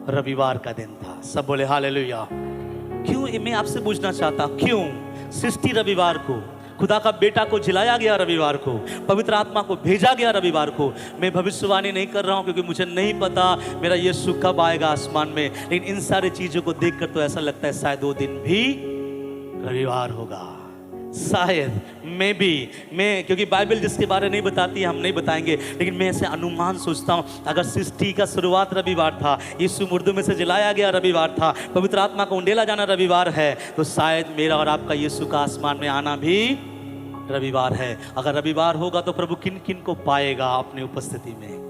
रविवार का दिन था। सब बोले हालेलुया। क्यों? मैं आपसे पूछना चाहता, क्यों सृष्टि रविवार को, खुदा का बेटा को जिलाया गया रविवार को, पवित्र आत्मा को भेजा गया रविवार को? मैं भविष्यवाणी नहीं कर रहा हूं क्योंकि मुझे नहीं पता मेरा यीशु कब आएगा आसमान में, लेकिन इन सारी चीजों को देखकर तो ऐसा लगता है शायद वो दिन भी रविवार होगा। शायद मैं क्योंकि बाइबल जिसके बारे नहीं बताती है हम नहीं बताएंगे, लेकिन मैं ऐसे अनुमान सोचता हूं, अगर सृष्टि का शुरुआत रविवार था, यीशु मुर्दों में से जिलाया गया रविवार था, पवित्र आत्मा को उंडेला जाना रविवार है, तो शायद मेरा और आपका यीशु का आसमान में आना भी रविवार है। अगर रविवार होगा तो प्रभु किन किन को पाएगा अपनी उपस्थिति में?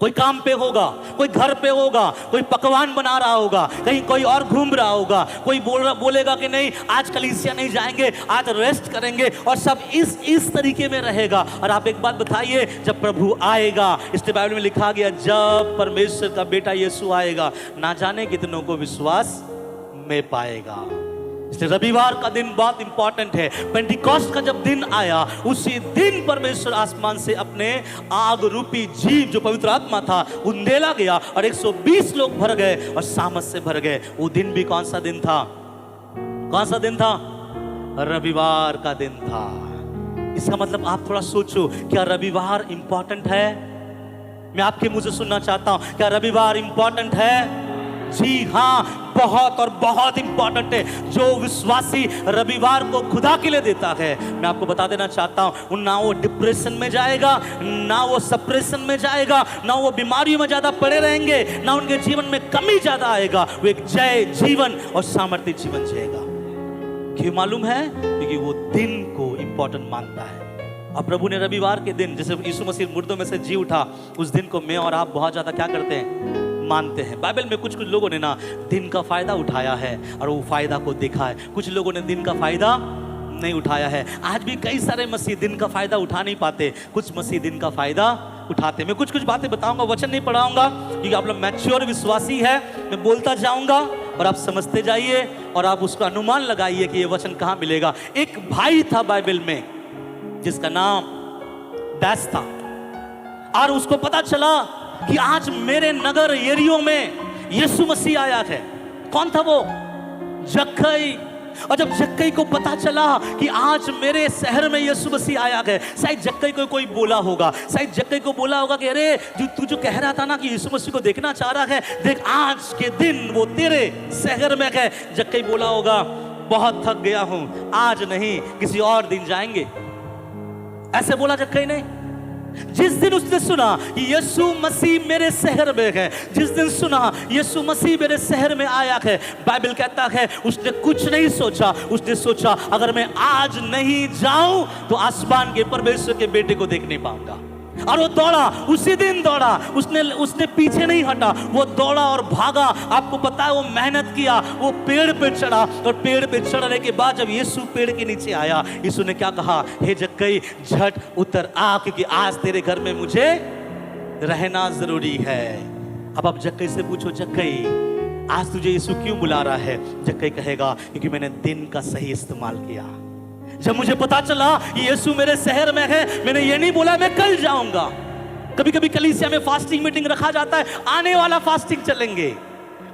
कोई काम पे होगा, कोई घर पे होगा, कोई पकवान बना रहा होगा, कहीं कोई और घूम रहा होगा, कोई बोलेगा कि नहीं आज कलीसिया नहीं जाएंगे, आज रेस्ट करेंगे, और सब इस तरीके में रहेगा। और आप एक बात बताइए, जब प्रभु आएगा, इसलिए बाइबल में लिखा गया जब परमेश्वर का बेटा यीशु आएगा, ना जाने कितनों को विश्वास में पाएगा। इसलिए रविवार का दिन बहुत इंपॉर्टेंट है। पेंटिकॉस्ट का जब दिन आया, उसी दिन परमेश्वर आसमान से अपने आग रूपी जीव जो पवित्र आत्मा था उंडेला गया और 120 लोग भर गए और सामर्थ से भर गए। वो दिन भी कौन सा दिन था? कौन सा दिन था? रविवार का दिन था। इसका मतलब आप थोड़ा सोचो, क्या रविवार इंपॉर्टेंट है? मैं आपके मुंह से सुनना चाहता हूं, क्या रविवार इंपॉर्टेंट है? जी हाँ, बहुत और बहुत इंपॉर्टेंट है। जो विश्वासी रविवार को खुदा के लिए देता है, मैं आपको बता देना चाहता हूं, ना वो डिप्रेशन में जाएगा, ना वो सप्रेशन में जाएगा, ना वो बीमारियों में ज्यादा पड़े रहेंगे, ना उनके जीवन में कमी ज्यादा आएगा। वो एक जय जीवन और सामर्थ्य जीवन जिएगा। क्यों मालूम है? क्योंकि वो दिन को इंपॉर्टेंट मानता है। और प्रभु ने रविवार के दिन, जैसे यीशु मसीह मुर्दों में से जी उठा, उस दिन को मैं और आप बहुत ज्यादा क्या करते हैं? मानते हैं। बाइबल में कुछ लोगों ने ना दिन का फायदा उठाया है और वो फायदा को देखा है, कुछ लोगों ने दिन का फायदा नहीं उठाया है। आज भी कई सारे मसीह दिन का फायदा उठा नहीं पाते, कुछ मसीह दिन का फायदा उठाते। मैं कुछ बातें बताऊंगा, वचन नहीं पढ़ाऊंगा क्योंकि आप लोग मैच्योर विश्वासी है। मैं बोलता जाऊंगा और आप समझते जाइए और आप उसका अनुमान लगाइए कि ये वचन कहां मिलेगा। एक भाई था बाइबल में जिसका नाम डैश था, और उसको पता चला कि आज मेरे नगर एरियो में यीशु मसीह आया है। कौन था वो? जक्कई। और जब जक्कई को पता चला कि आज मेरे शहर में यीशु मसीह आया है, शायद जक्कई को कोई बोला होगा, शायद जक्कई को बोला होगा कि अरे तू जो कह रहा था ना कि यीशु मसीह को देखना चाह रहा है, देख आज के दिन वो तेरे शहर में है। जक्कई बोला होगा बहुत थक गया हूं, आज नहीं किसी और दिन जाएंगे। ऐसे बोला जक्कई ने। जिस दिन उसने सुना कि यीशु मसीह मेरे शहर में है, जिस दिन सुना यीशु मसीह मेरे शहर में आया है, बाइबल कहता है उसने कुछ नहीं सोचा, उसने सोचा अगर मैं आज नहीं जाऊं तो आसमान के परमेश्वर के बेटे को देख नहीं पाऊंगा। और वो दौड़ा, उसी दिन दौड़ा, उसने पीछे नहीं हटा, वो दौड़ा और भागा। आपको पता है वो मेहनत किया, वो पेड़ पे चढ़ा, और पेड़ पे चढ़ने के बाद जब यीशु पेड़ के नीचे आया, यीशु ने क्या कहा, हे जक्कई झट उतर आ, क्योंकि आज तेरे घर में मुझे रहना जरूरी है। अब आप जक्कई से पूछो, जक्कई आज तुझे यीशु क्यों बुला रहा है? जक्कई कहेगा क्योंकि मैंने दिन का सही इस्तेमाल किया। जब मुझे पता चला यीशु मेरे शहर में है, मैंने ये नहीं बोला मैं कल जाऊंगा। कभी कभी कलीसिया में फास्टिंग मीटिंग रखा जाता है, आने वाला फास्टिंग चलेंगे।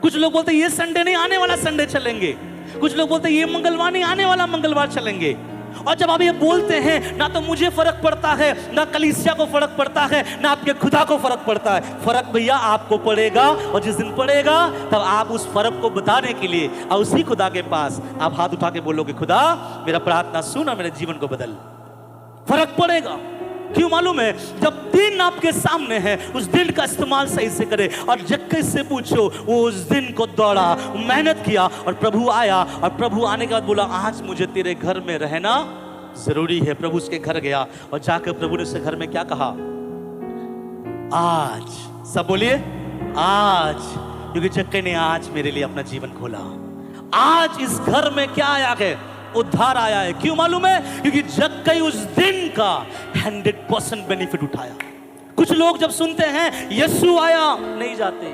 कुछ लोग बोलते हैं ये संडे नहीं, आने वाला संडे चलेंगे। कुछ लोग बोलते हैं ये मंगलवार नहीं, आने वाला मंगलवार चलेंगे। और जब आप ये बोलते हैं, ना तो मुझे फर्क पड़ता है, ना कलीसिया को फर्क पड़ता है, ना आपके खुदा को फर्क पड़ता है। फर्क भैया आपको पड़ेगा, और जिस दिन पड़ेगा तब आप उस फर्क को बताने के लिए और उसी खुदा के पास आप हाथ उठा के बोलोगे, खुदा मेरा प्रार्थना सुन और मेरे जीवन को बदल। फर्क पड़ेगा। क्यों मालूम है? जब दिन आपके सामने है, उस दिन का इस्तेमाल सही से करे। और जक्कई से पूछो, वो उस दिन को दौड़ा, मेहनत किया, और प्रभु आया, और प्रभु आने के बाद बोला आज मुझे तेरे घर में रहना जरूरी है। प्रभु उसके घर गया, और जाकर प्रभु ने उसके घर में क्या कहा, आज, सब बोलिए आज, क्योंकि जक्कई ने आज मेरे लिए अपना जीवन खोला। आज इस घर में क्या आया है? उद्धार आया है। क्यों मालूम है? क्योंकि जक्कई उस दिन का 100% बेनिफिट उठाया। कुछ लोग जब सुनते हैं यीशु आया, नहीं जाते।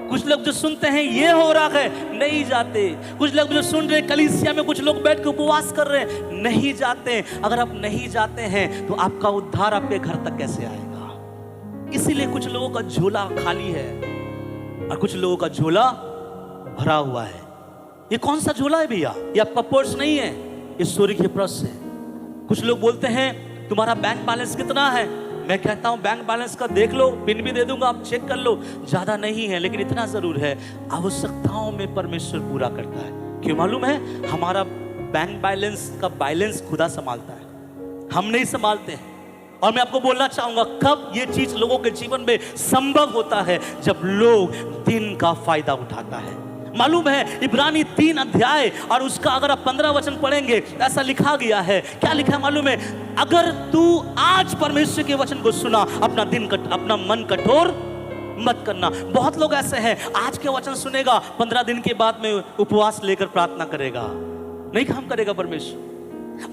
कुछ लोग जो सुनते हैं ये हो रहा है, नहीं जाते। कुछ लोग जो सुन रहे कलीसिया में कुछ लोग बैठ के उपवास कर रहे हैं, नहीं जाते। अगर आप नहीं जाते हैं तो आपका उद्धार आपके घर तक कैसे आएगा? इसीलिए कुछ लोगों का झोला खाली है और कुछ लोगों का झोला भरा हुआ है। ये कौन सा झोला है भैया? ये आपका पर्स नहीं है, ये स्वर्गीय पर्स है। कुछ लोग बोलते हैं तुम्हारा बैंक बैलेंस कितना है? मैं कहता हूं बैंक बैलेंस का देख लो, पिन भी दे दूंगा, आप चेक कर लो। ज्यादा नहीं है, लेकिन इतना जरूर है, आवश्यकताओं में परमेश्वर पूरा करता है। क्यों मालूम है? हमारा बैंक बैलेंस का बैलेंस खुदा संभालता है, हम नहीं संभालते हैं। और मैं आपको बोलना चाहूंगा, कब ये चीज लोगों के जीवन में संभव होता है? जब लोग दिन का फायदा उठाता है। मालूम है इब्रानी 3 अध्याय और उसका अगर आप 15 वचन पढ़ेंगे, ऐसा लिखा गया है। क्या लिखा है मालूम है? अगर तू आज परमेश्वर के वचन को सुना, अपना मन कठोर मत करना। बहुत लोग ऐसे हैं, आज के वचन सुनेगा, 15 दिन के बाद में उपवास लेकर प्रार्थना करेगा, नहीं काम करेगा परमेश्वर।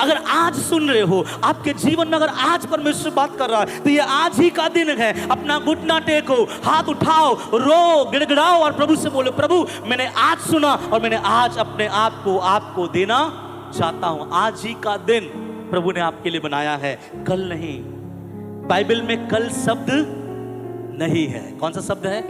अगर आज सुन रहे हो, आपके जीवन में अगर आज परमेश्वर बात कर रहा है, तो ये आज ही का दिन है। अपना घुटना टेको, हाथ उठाओ, रो, गिड़गिड़ाओ और प्रभु से बोलो, प्रभु मैंने आज सुना और मैंने आज अपने आप को आपको देना चाहता हूं। आज ही का दिन प्रभु ने आपके लिए बनाया है, कल नहीं। बाइबल में कल शब्द नहीं है। कौन सा शब्द है?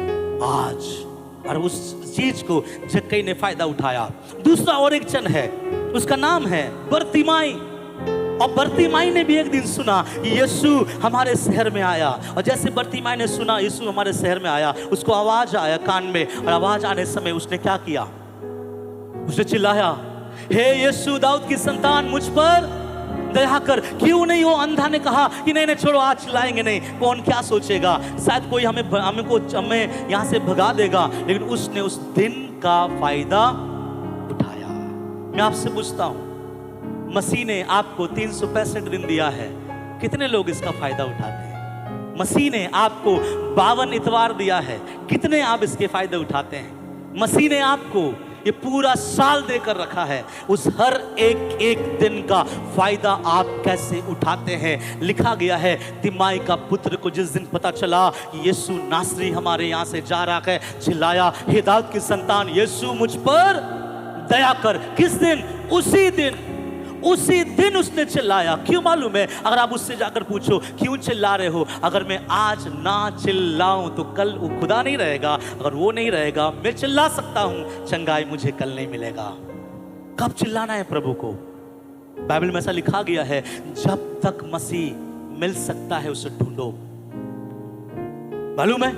आज। और उस चीज को जक्कई ने फायदा उठाया। दूसरा और एक जन है, उसका नाम है बरतिमाई। और बरतिमाई ने भी एक दिन सुना यीशु हमारे शहर में आया। और जैसे बरतिमाई ने सुना यीशु हमारे शहर में आया, उसको आवाज आया कान में, और आवाज आने समय उसने क्या किया? उसने चिल्लाया, हे यीशु दाऊद की संतान, मुझ पर दया कर। क्यों नहीं? वो अंधा ने कहा कि नहीं नहीं छोड़ो, आज चिल्लाएंगे नहीं, कौन क्या सोचेगा, शायद कोई हमें यहाँ से भगा देगा। लेकिन उसने उस दिन का फायदा उठाया। मैं आपसे पूछता हूं, मसीह ने आपको 365 दिन दिया है, कितने लोग इसका फायदा उठाते हैं? मसीह ने आपको 52 इतवार दिया है, कितने आप इसके फायदे उठाते हैं? मसीह ने आपको ये पूरा साल देकर रखा है, उस हर एक दिन का फायदा आप कैसे उठाते हैं? लिखा गया है, तिमाई का पुत्र को जिस दिन पता चला यीशु नासरी हमारे यहाँ से जा रहा है, चिल्लाया, हे दाऊद की संतान यीशु मुझ पर दया कर। किस दिन? उसी दिन उसने चिल्लाया। क्यों मालूम है? अगर आप उससे जाकर पूछो क्यों चिल्ला रहे हो, अगर मैं आज ना चिल्लाऊं तो कल वो खुदा नहीं रहेगा, अगर वो नहीं रहेगा मैं चिल्ला सकता हूं, चंगाई मुझे कल नहीं मिलेगा। कब चिल्लाना है प्रभु को? बाइबल में ऐसा लिखा गया है, जब तक मसीह मिल सकता है उसे ढूंढो। मालूम है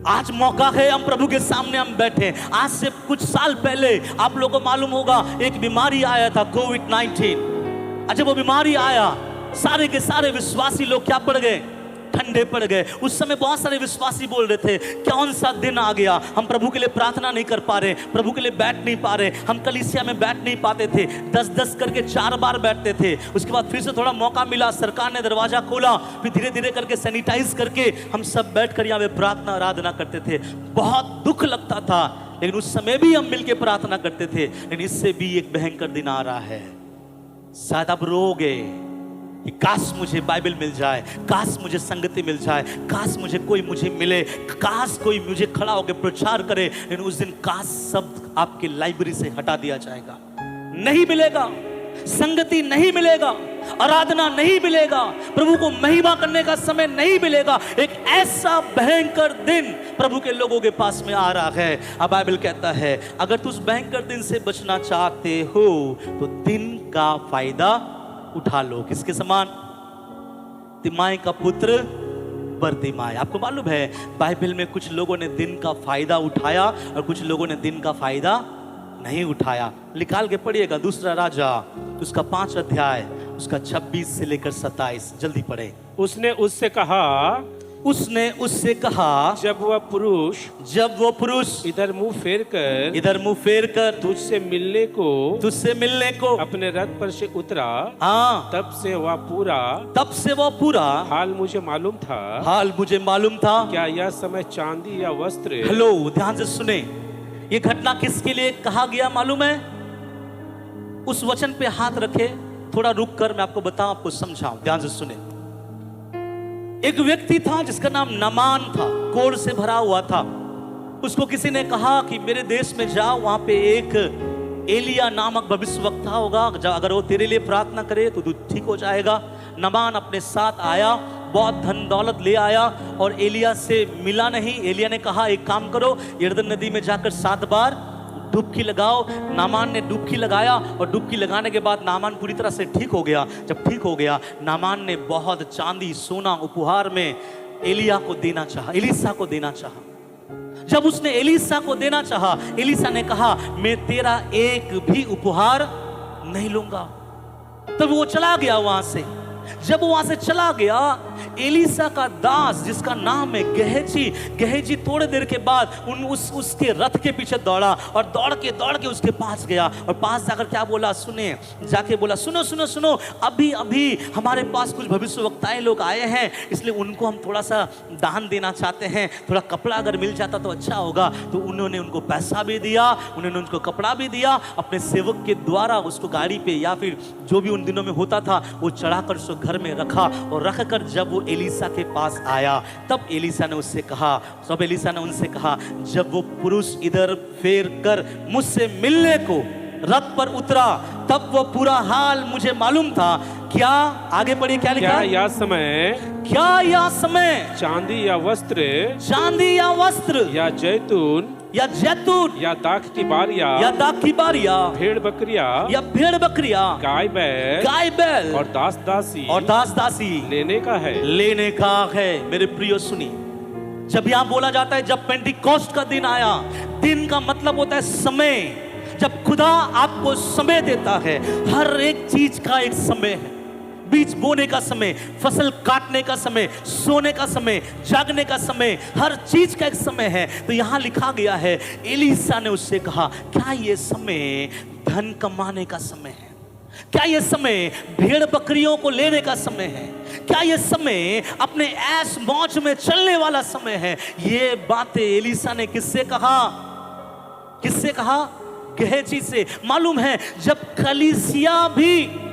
आज मौका है, हम प्रभु के सामने हम बैठे। आज से कुछ साल पहले आप लोगों को मालूम होगा एक बीमारी आया था, कोविड-19। जब वो बीमारी आया, सारे के सारे विश्वासी लोग क्या पड़ गए? ठंडे पड़ गए। उस समय बहुत सारे विश्वासी बोल रहे थे कौन सा दिन आ गया, हम प्रभु के लिए प्रार्थना नहीं कर पा रहे, प्रभु के लिए बैठ नहीं पा रहे, हम कलीसिया में बैठ नहीं पाते थे, 10-10 करके 4 बार बैठते थे। उसके बाद फिर से थोड़ा मौका मिला, सरकार ने दरवाजा खोला, फिर धीरे धीरे करके सैनिटाइज करके हम सब बैठकर यहाँ पे प्रार्थना आराधना करते थे। बहुत दुख लगता था, लेकिन उस समय भी हम मिलकर प्रार्थना करते थे। लेकिन इससे भी एक भयंकर दिन आ रहा है, शायद आप रोगे कि काश मुझे बाइबल मिल जाए, काश मुझे संगति मिल जाए, काश मुझे मिले, काश कोई मुझे खड़ा होकर प्रचार करे। लेकिन उस दिन काश शब्द आपकी लाइब्रेरी से हटा दिया जाएगा, नहीं मिलेगा, संगति नहीं मिलेगा, आराधना नहीं मिलेगा, प्रभु को महिमा करने का समय नहीं मिलेगा। एक ऐसा भयंकर दिन प्रभु के लोगों के पास में आ रहा है। अब बाइबल कहता है अगर तू उस भयंकर दिन से बचना चाहते हो तो दिन का फायदा उठा लो। किसके समान? तिमाई का पुत्र बरतिमाई। आपको मालूम है बाइबल में कुछ लोगों ने दिन का फायदा उठाया और कुछ लोगों ने दिन का फायदा नहीं उठाया। निकाल के पढ़िएगा दूसरा राजा उसका 5 अध्याय उसका 26 से लेकर 27, जल्दी पढ़े। उसने उससे कहा जब वह पुरुष इधर मुंह फेर कर तुझसे मिलने को अपने रथ पर से उतरा, हाँ, तब से वह पूरा हाल मुझे मालूम था। क्या यह समय चांदी या वस्त्र? हेलो, ध्यान से सुने, ये घटना किसके लिए कहा गया मालूम है? उस वचन पे हाथ रखे, थोड़ा रुक कर मैं आपको बताऊं, आपको समझाऊं, ध्यान से सुने। एक व्यक्ति था जिसका नाम नामान था, कोढ़ से भरा हुआ था। उसको किसी ने कहा कि मेरे देश में जाओ, वहां पे एक एलिया नामक भविष्यवक्ता होगा, अगर वो तेरे लिए प्रार्थना करे तो तू ठीक हो जाएगा। नामान अपने साथ आया, बहुत धन दौलत ले आया और एलिया से मिला नहीं। एलिया ने कहा एक काम करो, यरदन नदी में जाकर 7 बार डुबकी लगाओ। नामान ने डुबकी लगाया और डुबकी लगाने के बाद नामान पूरी तरह से ठीक हो गया। जब ठीक हो गया, नामान ने बहुत चांदी सोना उपहार में एलिया को देना चाहा, एलीसा को देना चाहा। जब उसने एलीसा को देना चाहा, एलीसा ने कहा मैं तेरा एक भी उपहार नहीं लूंगा। तब वो चला गया वहां से। जब वो वहां से चला गया, एलीसा का दास जिसका नाम है गेहजी थोड़ी देर के बाद उसके रथ के पीछे दौड़ा और दौड़ के उसके पास गया और पास जाकर क्या बोला? जाके बोला सुनो, अभी हमारे पास कुछ भविष्यवक्ताएं लोग आए हैं, इसलिए उनको हम थोड़ा सा दान देना चाहते हैं, थोड़ा कपड़ा अगर मिल जाता तो अच्छा होगा। तो उन्होंने उनको पैसा भी दिया, उन्होंने उनको कपड़ा भी दिया, अपने सेवक के द्वारा उसको गाड़ी पे या फिर जो भी उन दिनों में होता था वो चढ़ाकर उसको घर में रखा। और रखकर जब वो एलीसा के पास आया, तब एलीसा ने उनसे कहा जब वो पुरुष इधर फेर कर मुझसे मिलने को रथ पर उतरा, तब वो पूरा हाल मुझे मालूम था। क्या आगे पढ़िए, क्या लिखा? क्या यह समय चांदी या वस्त्र या जैतून या दाख की बारियां भेड़ बकरियां गाय बैल और दास दासी लेने का है। मेरे प्रियो सुनिए, जब यहां बोला जाता है जब पेंटिकॉस्ट का दिन आया, दिन का मतलब होता है समय। जब खुदा आपको समय देता है, हर एक चीज का एक समय है। बीज बोने का समय, फसल काटने का समय, सोने का समय, जागने का समय, हर चीज का एक समय है। तो यहां लिखा गया है, एलीसा ने उससे कहा क्या ये समय धन कमाने का समय है? क्या ये समय भेड़ बकरियों को लेने का समय है? क्या ये समय अपने ऐश मौज में चलने वाला समय है? ये बातें एलीसा ने किससे कहा? गेहजी से। मालूम है जब कलीसिया भी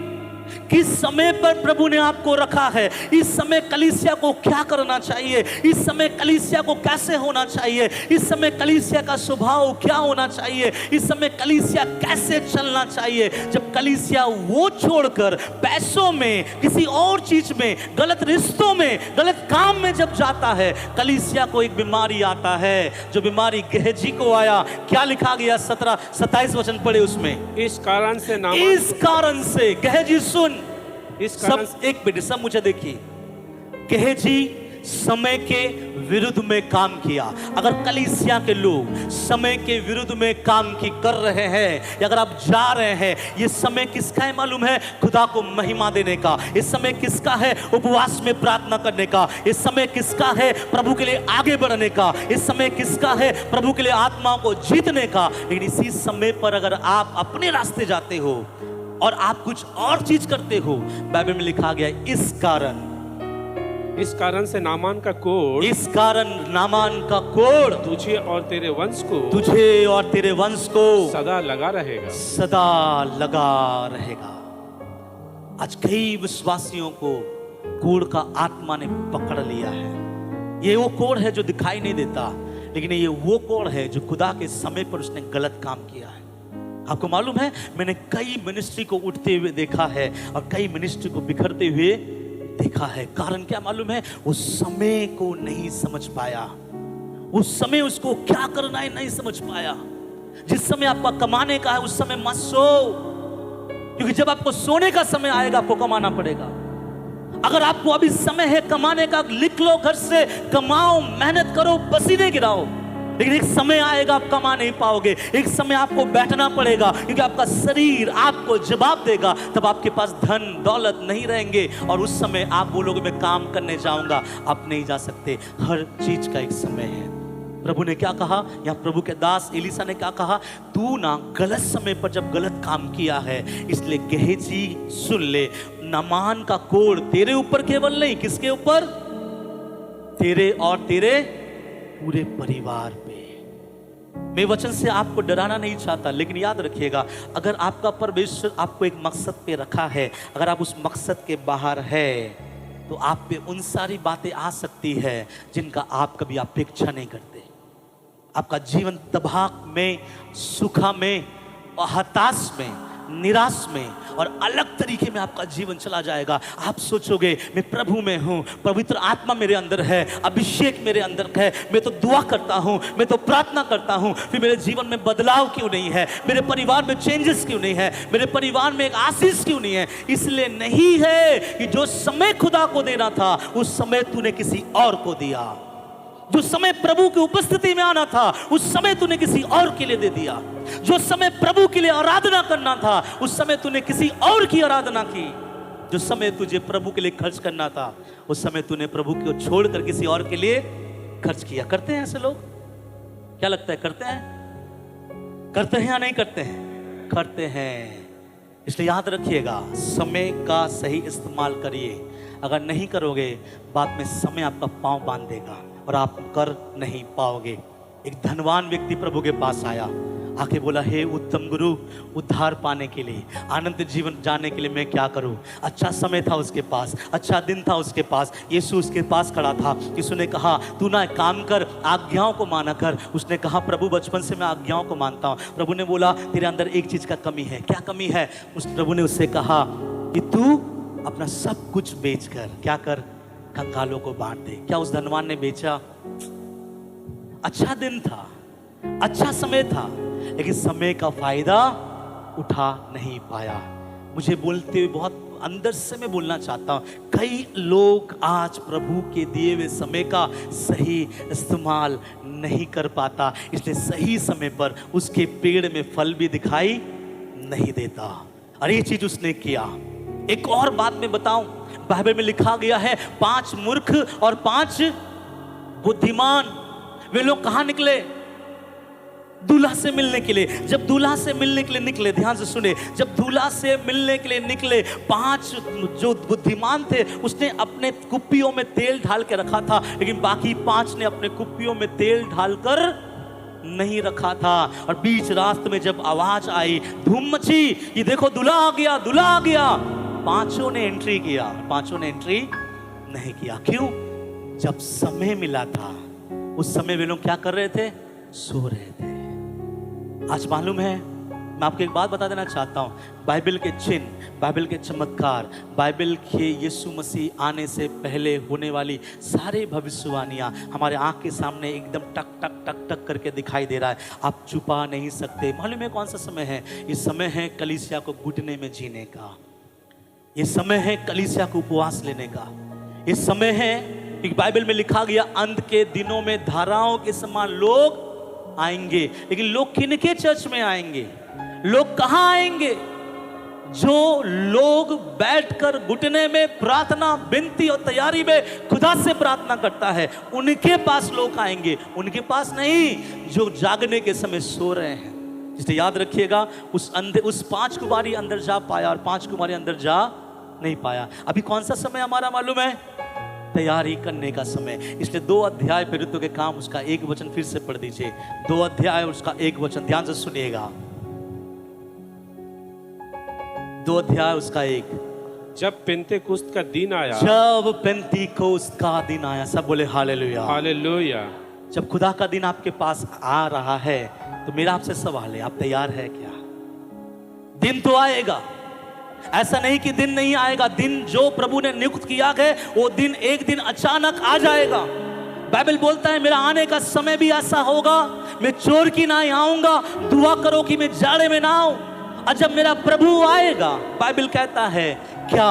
किस समय पर प्रभु ने आपको रखा है, इस समय कलीसिया को क्या करना चाहिए, इस समय कलीसिया को कैसे होना चाहिए, इस समय कलीसिया का स्वभाव क्या होना चाहिए, इस समय कलीसिया कैसे चलना चाहिए। जब कलीसिया वो छोड़कर पैसों में, किसी और चीज में, गलत रिश्तों में, गलत काम में जब जाता है, कलीसिया को एक बीमारी आता है, जो बीमारी गेहजी को आया। क्या लिखा गया? 17-27 वचन पढ़े उसमें। इस कारण से गेहजी सुन, सब एक मिनट, सब मुझे देखिए। गेहजी समय के विरुद्ध में काम किया, अगर कलीसिया के लोग समय के विरुद्ध में काम की कर रहे हैं, या अगर आप जा रहे हैं, ये समय किसका है मालूम है? खुदा को महिमा देने का। इस समय किसका है? उपवास में प्रार्थना करने का। इस समय किसका है? प्रभु के लिए आगे बढ़ने का। इस समय किसका है? प्रभु के लिए आत्माओं को जीतने का। लेकिन इसी समय पर अगर आप अपने रास्ते जाते हो और आप कुछ और चीज करते हो, बाइबल में लिखा गया इस कारण से नामान का कोढ़, इस कारण नामान का कोढ़ तुझे और तेरे वंश को सदा लगा रहेगा, सदा लगा रहेगा। आज कई विश्वासियों को कोढ़ का आत्मा ने पकड़ लिया है। ये वो कोढ़ है जो दिखाई नहीं देता, लेकिन ये वो कोढ़ है जो खुदा के समय पर उसने गलत काम किया है। आपको मालूम है, मैंने कई मिनिस्ट्री को उठते हुए देखा है और कई मिनिस्ट्री को बिखरते हुए देखा है। कारण क्या मालूम है? उस समय को नहीं समझ पाया। उस समय उसको क्या करना है नहीं समझ पाया। जिस समय आपका कमाने का है उस समय मत सो, क्योंकि जब आपको सोने का समय आएगा आपको कमाना पड़ेगा। अगर आपको अभी समय है कमाने का, लिख लो, घर से कमाओ, मेहनत करो, पसीने गिराओ। लेकिन एक समय आएगा आप कमा नहीं पाओगे। एक समय आपको बैठना पड़ेगा, क्योंकि आपका शरीर आपको जवाब देगा। तब आपके पास धन दौलत नहीं रहेंगे और उस समय आप बोलोगे मैं काम करने जाऊंगा। आप नहीं जा सकते। हर चीज का एक समय है। प्रभु ने क्या कहा? या प्रभु के दास एलीसा ने क्या कहा? तू ना गलत समय पर जब गलत काम किया है, इसलिए गेहजी सुन ले, नामान का कोढ़ तेरे ऊपर केवल नहीं, किसके ऊपर? तेरे और तेरे पूरे परिवार पे। मैं वचन से आपको डराना नहीं चाहता, लेकिन याद रखिएगा, अगर आपका परमेश्वर आपको एक मकसद पे रखा है, अगर आप उस मकसद के बाहर है, तो आप पे उन सारी बातें आ सकती है जिनका आप कभी अपेक्षा नहीं करते। आपका जीवन तबाह में, सुखा में और हताश में, निराश में और अलग तरीके में आपका जीवन चला जाएगा। आप सोचोगे मैं प्रभु में हूं, पवित्र आत्मा मेरे अंदर है, अभिषेक मेरे अंदर है, मैं तो दुआ करता हूं, मैं तो प्रार्थना करता हूं, फिर मेरे जीवन में बदलाव क्यों नहीं है? मेरे परिवार में चेंजेस क्यों नहीं है? मेरे परिवार में एक आशीष क्यों नहीं है? इसलिए नहीं है कि जो समय खुदा को देना था उस समय तूने किसी और को दिया। जो समय प्रभु की उपस्थिति में आना था उस समय तूने किसी और के लिए दे दिया। जो समय प्रभु के लिए आराधना करना था उस समय तूने किसी और की आराधना की। जो समय तुझे प्रभु के लिए खर्च करना था उस समय तूने प्रभु को छोड़कर किसी और के लिए खर्च किया। करते हैं ऐसे लोग? क्या लगता है करते हैं? करते हैं या नहीं करते हैं? करते हैं। इसलिए याद रखिएगा, समय का सही इस्तेमाल करिए। अगर नहीं करोगे बाद में समय आपका पांव बांध देगा और आप कर नहीं पाओगे। एक धनवान व्यक्ति प्रभु के पास आया, आके बोला, हे उत्तम गुरु, उद्धार पाने के लिए, आनंद जीवन जाने के लिए मैं क्या करूं? अच्छा समय था उसके पास, अच्छा दिन था उसके पास, यीशु उसके पास खड़ा था। यीशु ने कहा तू ना काम कर, आज्ञाओं को माना कर। उसने कहा प्रभु बचपन से मैं आज्ञाओं को मानता हूं। प्रभु ने बोला तेरे अंदर एक चीज का कमी है। क्या कमी है? उस प्रभु ने उससे कहा कि तू अपना सब कुछ बेच कर क्या कर? कंगालों को बांट दे। क्या उस धनवान ने बेचा? अच्छा दिन था, अच्छा समय था, लेकिन समय का फायदा उठा नहीं पाया। मुझे बोलते हुए बहुत अंदर से मैं बोलना चाहता हूं, कई लोग आज प्रभु के दिए हुए समय का सही इस्तेमाल नहीं कर पाता, इसलिए सही समय पर उसके पेड़ में फल भी दिखाई नहीं देता। और ये चीज उसने किया। एक और बात मैं बताऊं, बाइबल में लिखा गया है 5 मूर्ख और 5 बुद्धिमान। वे लोग कहां निकले? दूल्हा से मिलने के लिए। जब दूल्हा से मिलने के लिए निकले, ध्यान से सुने, जब दूल्हा से मिलने के लिए निकले, 5 जो बुद्धिमान थे उसने अपने कुप्पियों में तेल ढाल के रखा था, लेकिन बाकी 5 ने अपने कुप्पियों में तेल ढालकर नहीं रखा था। और बीच रास्ते में जब आवाज आई, धूम मची, ये देखो दूल्हा आ गया, दूल्हा आ गया, 5 ने एंट्री किया, 5 ने एंट्री नहीं किया। क्यों? जब समय मिला था उस समय वे लोग क्या कर रहे थे? सो रहे थे। आज मालूम है, मैं आपको एक बात बता देना चाहता हूं, बाइबल के चिन्ह, बाइबल के चमत्कार, बाइबल के यीशु मसीह आने से पहले होने वाली सारे भविष्यवाणियां हमारे आंख के सामने एकदम टक टक टक टक करके दिखाई दे रहा है। आप छुपा नहीं सकते। मालूम है कौन सा समय है? ये समय है कलीसिया को घुटने में जीने का। ये समय है कलीसिया को उपवास लेने का। ये समय है एक बाइबल में लिखा गया अंत के दिनों में धाराओं के समान लोग आएंगे। लेकिन लोग किनके चर्च में आएंगे? लोग कहां आएंगे? जो लोग बैठकर घुटने में प्रार्थना, विनती और तैयारी में खुदा से प्रार्थना करता है, उनके पास लोग आएंगे, उनके पास नहीं जो जागने के समय सो रहे हैं। इसलिए याद रखिएगा, उस 5 कुमारी अंदर जा पाया और 5 कुमारी अंदर जा नहीं पाया। अभी कौन सा समय हमारा मालूम है? तैयारी करने का समय। इसलिए 2 अध्याय फिरतों के काम उसका 1 वचन फिर से पढ़ दीजिए। 2 अध्याय उसका 1 वचन, ध्यान से सुनिएगा। 2 अध्याय उसका 1। जब पेंतेकुस्त का दिन आया, जब पेंतीकोस्त का दिन आया, सब बोले हालेलुया। हालेलुया। जब खुदा का दिन आपके पास आ रहा है तो मेरा आपसे सवाल है, आप तैयार है क्या? दिन तो आएगा, ऐसा नहीं कि दिन नहीं आएगा। दिन जो प्रभु ने नियुक्त किया है वो दिन एक दिन अचानक आ जाएगा। बाइबल बोलता है मेरा आने का समय भी ऐसा होगा, मैं चोर की ना आऊंगा, दुआ करो कि मैं जाड़े में ना आऊं। और जब मेरा प्रभु आएगा, बाइबल कहता है क्या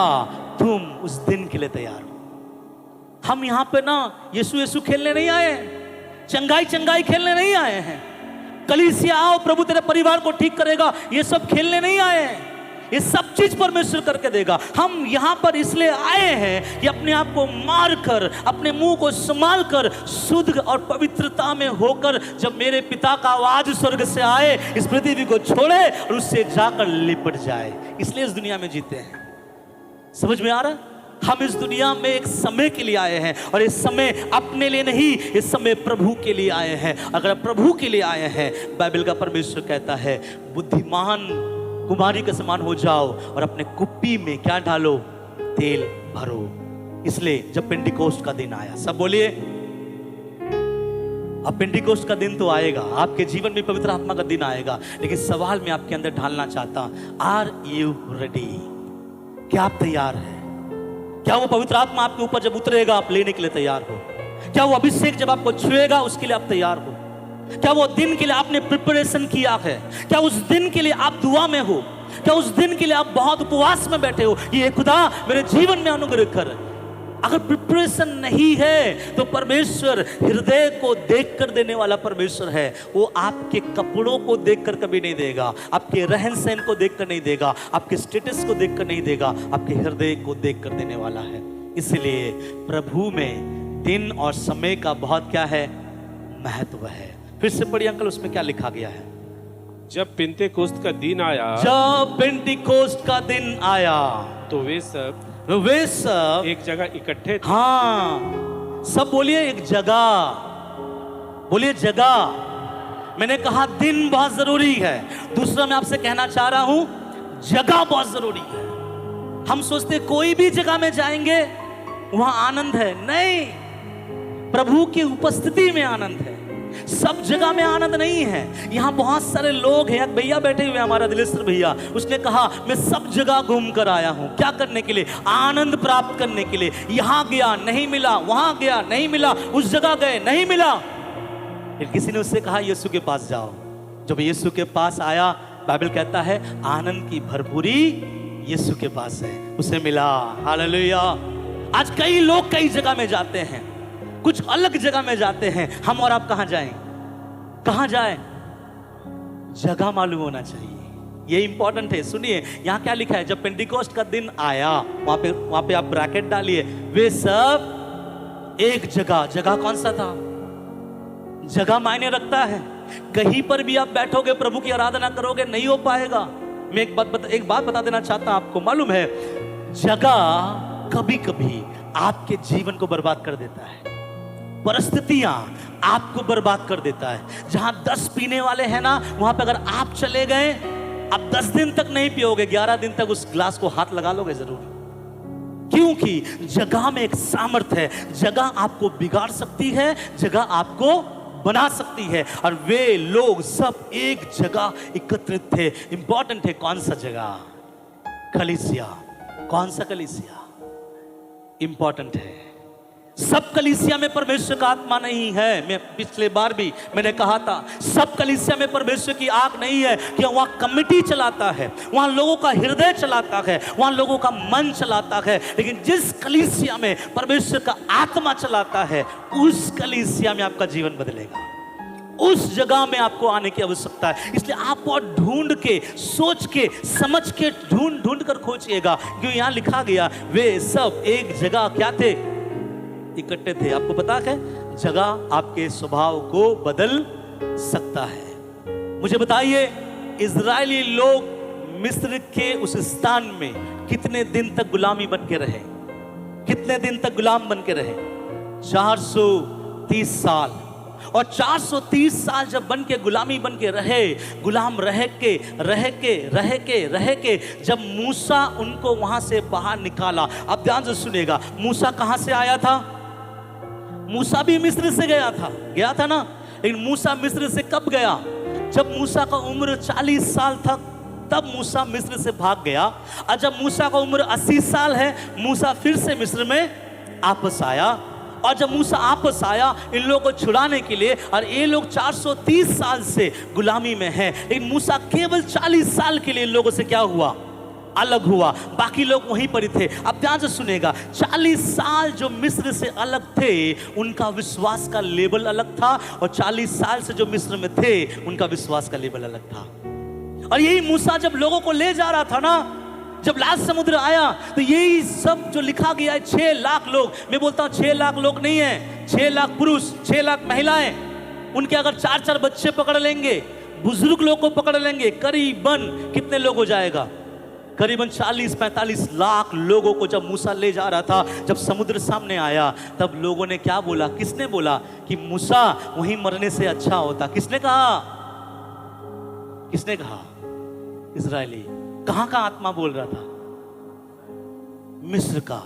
तुम उस दिन के लिए तैयार हो? हम यहां पे ना यीशु यीशु खेलने नहीं आए हैं, चंगाई चंगाई खेलने नहीं आए हैं, कलीसिया आओ प्रभु तेरे परिवार को ठीक करेगा, ये सब खेलने नहीं आए हैं। ये सब चीज परमेश्वर करके देगा। हम यहां पर इसलिए आए हैं कि अपने आप को मार कर, अपने मुंह को संभाल कर, शुद्ध और पवित्रता में होकर, जब मेरे पिता का आवाज स्वर्ग से आए, इस पृथ्वी को छोड़े और उससे जाकर लिपट जाए। इसलिए इस दुनिया में जीते हैं। समझ में आ रहा है? हम इस दुनिया में एक समय के लिए आए हैं, और इस समय अपने लिए नहीं, इस समय प्रभु के लिए आए हैं। अगर प्रभु के लिए आए हैं, बाइबल का परमेश्वर कहता है बुद्धिमान कुमारी के समान हो जाओ और अपने कुप्पी में क्या डालो? तेल भरो। इसलिए जब पेंटिकोस्ट का दिन आया, सब बोलिए अब पेंटिकोस्ट का दिन तो आएगा, आपके जीवन में पवित्र आत्मा का दिन आएगा। लेकिन सवाल मैं आपके अंदर ढालना चाहता हूं, आर यू रेडी? क्या आप तैयार हैं? क्या वो पवित्र आत्मा आपके ऊपर जब उतरेगा आप लेने के लिए तैयार हो? क्या वो अभिषेक जब आपको छुएगा उसके लिए आप तैयार हो? क्या वो दिन के लिए आपने प्रिपरेशन किया है? क्या उस दिन के लिए आप दुआ में हो? क्या उस दिन के लिए आप बहुत उपवास में बैठे हो? ये खुदा मेरे जीवन में अनुग्रह कर। अगर प्रिपरेशन नहीं है तो परमेश्वर हृदय को देख कर देने वाला परमेश्वर है। वो आपके कपड़ों को देखकर कभी नहीं देगा, आपके रहन सहन को देखकर नहीं देगा, आपके स्टेटस को देखकर नहीं देगा, आपके हृदय को देखकर देने वाला है। इसलिए प्रभु में दिन और समय का बहुत क्या है? महत्व है। फिर से पढ़िए अंकल, उसमें क्या लिखा गया है? जब पेंतेकोस्त का दिन आया, जब पेंटिकोस्ट का दिन आया तो वे सब एक जगह इकट्ठे थे। हाँ, सब बोलिए एक जगह, बोलिए जगह। मैंने कहा दिन बहुत जरूरी है। दूसरा मैं आपसे कहना चाह रहा हूं, जगह बहुत जरूरी है। हम सोचते कोई भी जगह में जाएंगे वहां आनंद है, नहीं, प्रभु की उपस्थिति में आनंद है। सब जगह में आनंद नहीं है। यहाँ बहुत सारे लोग हैं, एक भैया बैठे हुए हमारा दिलेश्वर भैया, उसने कहा मैं सब जगह घूम कर आया हूँ। क्या करने के लिए? आनंद प्राप्त करने के लिए। यहाँ गया नहीं मिला, वहां गया नहीं मिला, उस जगह गए नहीं मिला। फिर किसी ने उससे कहा यीशु के पास जाओ। जब यीशु के पास आया, बाइबल कहता है आनंद की भरपूरी यीशु के पास है, उसे मिला। हालेलुया। आज कई लोग कई जगह में जाते हैं, कुछ अलग जगह में जाते हैं। हम और आप कहां जाएं? कहां जाएं? जगह मालूम होना चाहिए, ये इंपॉर्टेंट है। सुनिए यहां क्या लिखा है, जब पेंटिकोस्ट का दिन आया, वहां पे आप ब्रैकेट डालिए, वे सब एक जगह। जगह कौन सा था? जगह मायने रखता है। कहीं पर भी आप बैठोगे प्रभु की आराधना करोगे, नहीं हो पाएगा। मैं एक बात बता देना चाहता हूं आपको, मालूम है जगह कभी कभी आपके जीवन को बर्बाद कर देता है, परिस्थितियां आपको बर्बाद कर देता है। जहां 10 पीने वाले हैं ना, वहां पे अगर आप चले गए, आप 10 दिन तक नहीं पियोगे, 11 दिन तक उस ग्लास को हाथ लगा लोगे जरूर। क्योंकि जगह में एक सामर्थ्य है। जगह आपको बिगाड़ सकती है, जगह आपको बना सकती है। और वे लोग सब एक जगह एकत्रित थे। इंपॉर्टेंट है कौन सा जगह? कलीसिया। कौन सा कलीसिया? इंपॉर्टेंट है। सब कलीसिया में परमेश्वर का आत्मा नहीं है। मैं पिछले बार भी मैंने कहा था, सब कलीसिया में परमेश्वर की आग नहीं है कि वहां कमिटी चलाता है, वहां लोगों का हृदय चलाता है, वहां लोगों का मन चलाता है। लेकिन जिस कलीसिया में परमेश्वर का आत्मा चलाता है, उस कलीसिया में आपका जीवन बदलेगा। उस जगह में आपको आने की आवश्यकता है। इसलिए आप बहुत ढूंढ के, सोच के, समझ के, ढूंढ ढूंढ कर खोजिएगा। क्यों यहां लिखा गया, वे सब एक जगह क्या थे, इकट्ठे थे। आपको पता है जगह आपके स्वभाव को बदल सकता है। मुझे बताइए, इजरायली लोग मिस्र के उस स्थान में कितने दिन तक गुलामी बन के रहे? कितने दिन तक गुलाम बन के रहे? 430 साल। और 430 साल जब बन के गुलामी बन के रहे, गुलाम रह के जब मूसा उनको वहां से बाहर निकाला। अब ध्यान से सुनिएगा, मूसा कहां से आया था? मूसा भी मिस्र से गया था ना। लेकिन मूसा मिस्र से कब गया? जब मूसा का उम्र 40 साल था, तब मूसा मिस्र से भाग गया। और जब मूसा का उम्र 80 साल है, मूसा फिर से मिस्र में वापस आया। और जब मूसा वापस आया इन लोगों को छुड़ाने के लिए, और ये लोग 430 साल से गुलामी में हैं, लेकिन मूसा केवल 40 साल के लिए इन लोगों से क्या हुआ? अलग हुआ। बाकी लोग वहीं पर ही थे। अब ध्यान से सुनेगा, 40 साल जो मिस्र से अलग थे, उनका विश्वास का लेवल अलग था, और 40 साल से जो मिस्र में थे, उनका विश्वास का लेवल अलग था। और यही मूसा जब लोगों को ले जा रहा था ना, जब लाल समुद्र आया, तो यही सब जो लिखा गया है, 6 लाख लोग, मैं बोलता हूं 6 लाख लोग नहीं है, 6 लाख पुरुष, 6 लाख महिलाएं, उनके अगर 4-4 बच्चे पकड़ लेंगे, बुजुर्ग लोग को पकड़ लेंगे, करीबन कितने लोग हो जाएगा? करीबन 40-45 लाख लोगों को जब मूसा ले जा रहा था, जब समुद्र सामने आया, तब लोगों ने क्या बोला? किसने बोला कि मूसा वहीं मरने से अच्छा होता? किसने कहा? किसने कहा? इजरायली। कहां का आत्मा बोल रहा था? मिस्र का।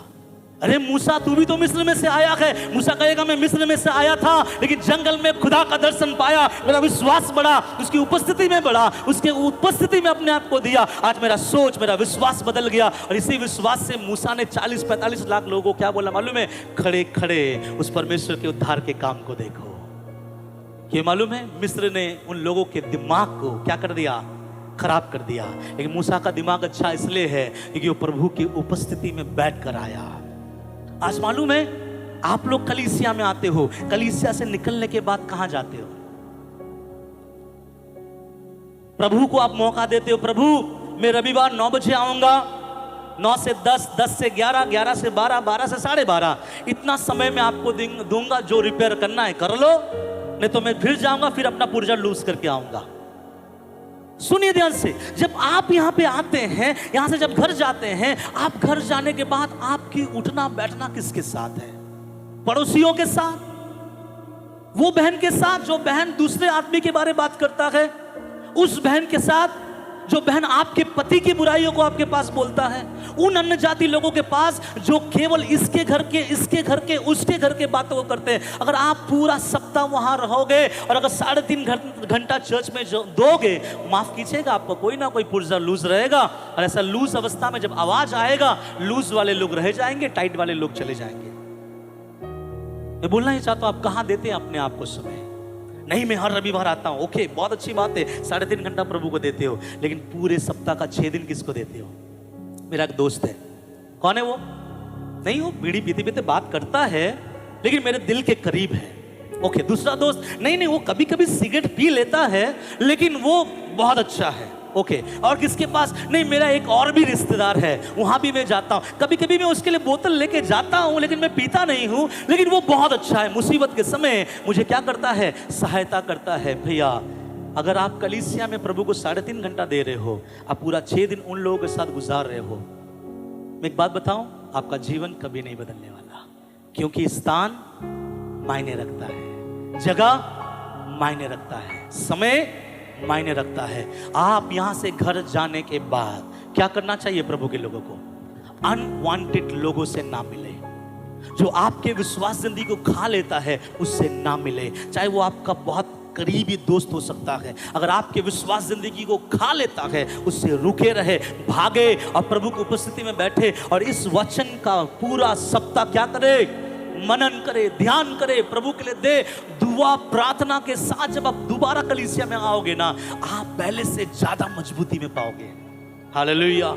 अरे मूसा, तू भी तो मिस्र में से आया है। मूसा कहेगा, मैं मिस्र में से आया था, लेकिन जंगल में खुदा का दर्शन पाया, मेरा विश्वास बढ़ा, उसकी उपस्थिति में बढ़ा, उसके उपस्थिति में अपने आप को दिया। आज मेरा सोच, मेरा विश्वास बदल गया। और इसी विश्वास से मूसा ने 40-45 लाख लोगों को क्या बोला मालूम है? खड़े खड़े उस परमेश्वर के उद्धार के काम को देखो। ये मालूम है, मिस्र ने उन लोगों के दिमाग को क्या कर दिया? खराब कर दिया। लेकिन मूसा का दिमाग अच्छा इसलिए है क्योंकि वो प्रभु की उपस्थिति में बैठ कर आया। आज मालूम है, आप लोग कलीसिया में आते हो, कलीसिया से निकलने के बाद कहां जाते हो? प्रभु को आप मौका देते हो, प्रभु मैं रविवार 9 बजे आऊंगा, 9 से 10, 10 से 11, 11 से 12, 12 से 12:30, इतना समय मैं आपको दूंगा, जो रिपेयर करना है कर लो, नहीं तो मैं फिर जाऊंगा, फिर अपना पुर्जा लूज करके आऊंगा। सुनिए ध्यान से, जब आप यहां पे आते हैं, यहां से जब घर जाते हैं, आप घर जाने के बाद आपकी उठना बैठना किसके साथ है? पड़ोसियों के साथ, वो बहन के साथ जो बहन दूसरे आदमी के बारे में बात करता है, उस बहन के साथ जो बहन आपके पति की बुराइयों को आपके पास बोलता है, उन अन्य जाति लोगों के पास जो केवल इसके घर के, उसके घर के बातों को करते हैं। अगर आप पूरा सप्ताह वहां रहोगे और अगर 3.5 घंटा चर्च में जो दोगे, माफ कीजिएगा, आपको कोई ना कोई पुर्जा लूज रहेगा। और ऐसा लूज अवस्था में जब आवाज आएगा, लूज वाले लोग रह जाएंगे, टाइट वाले लोग चले जाएंगे। मैं बोलना ही चाहता हूं, आप कहां देते हैं अपने आप को समय? नहीं, मैं हर रविवार आता हूं, ओके, बहुत अच्छी बात है, 3.5 घंटा प्रभु को देते हो, लेकिन पूरे सप्ताह का 6 दिन किसको देते हो? मेरा एक दोस्त है, कौन है वो? नहीं, वो बीड़ी पीते पीते बात करता है, लेकिन मेरे दिल के करीब है। ओके, दूसरा दोस्त, नहीं, वो कभी कभी सिगरेट पी लेता है, लेकिन वो बहुत अच्छा है। ओके, और किसके पास? नहीं, मेरा एक और भी रिश्तेदार है, वहां भी मैं जाता हूं, कभी कभी मैं उसके लिए बोतल लेके जाता हूं, लेकिन मैं पीता नहीं हूं, लेकिन वो बहुत अच्छा है, मुसीबत के समय मुझे क्या करता है? सहायता करता है। भैया, अगर आप कलीसिया में प्रभु को 3.5 घंटा दे रहे हो, आप पूरा 6 दिन उन लोगों के साथ गुजार रहे हो, मैं एक बात बताऊं, आपका जीवन कभी नहीं बदलने वाला। क्योंकि स्थान मायने रखता है, जगह मायने रखता है, समय मायने रखता है। आप यहां से घर जाने के बाद क्या करना चाहिए? प्रभु के लोगों को अनवांटेड लोगों से ना मिले, जो आपके विश्वास जिंदगी को खा लेता है उससे ना मिले। चाहे वो आपका बहुत करीबी दोस्त हो सकता है, अगर आपके विश्वास जिंदगी को खा लेता है, उससे रुके रहे, भागे और प्रभु की उपस्थिति में बैठे और इस वचन का पूरा सप्ताह क्या करे? मनन करे, ध्यान करे, प्रभु के लिए दे। दुआ प्रार्थना के साथ जब आप दोबारा कलीसिया में आओगे ना, आप पहले से ज्यादा मजबूती में पाओगे। हालेलुया।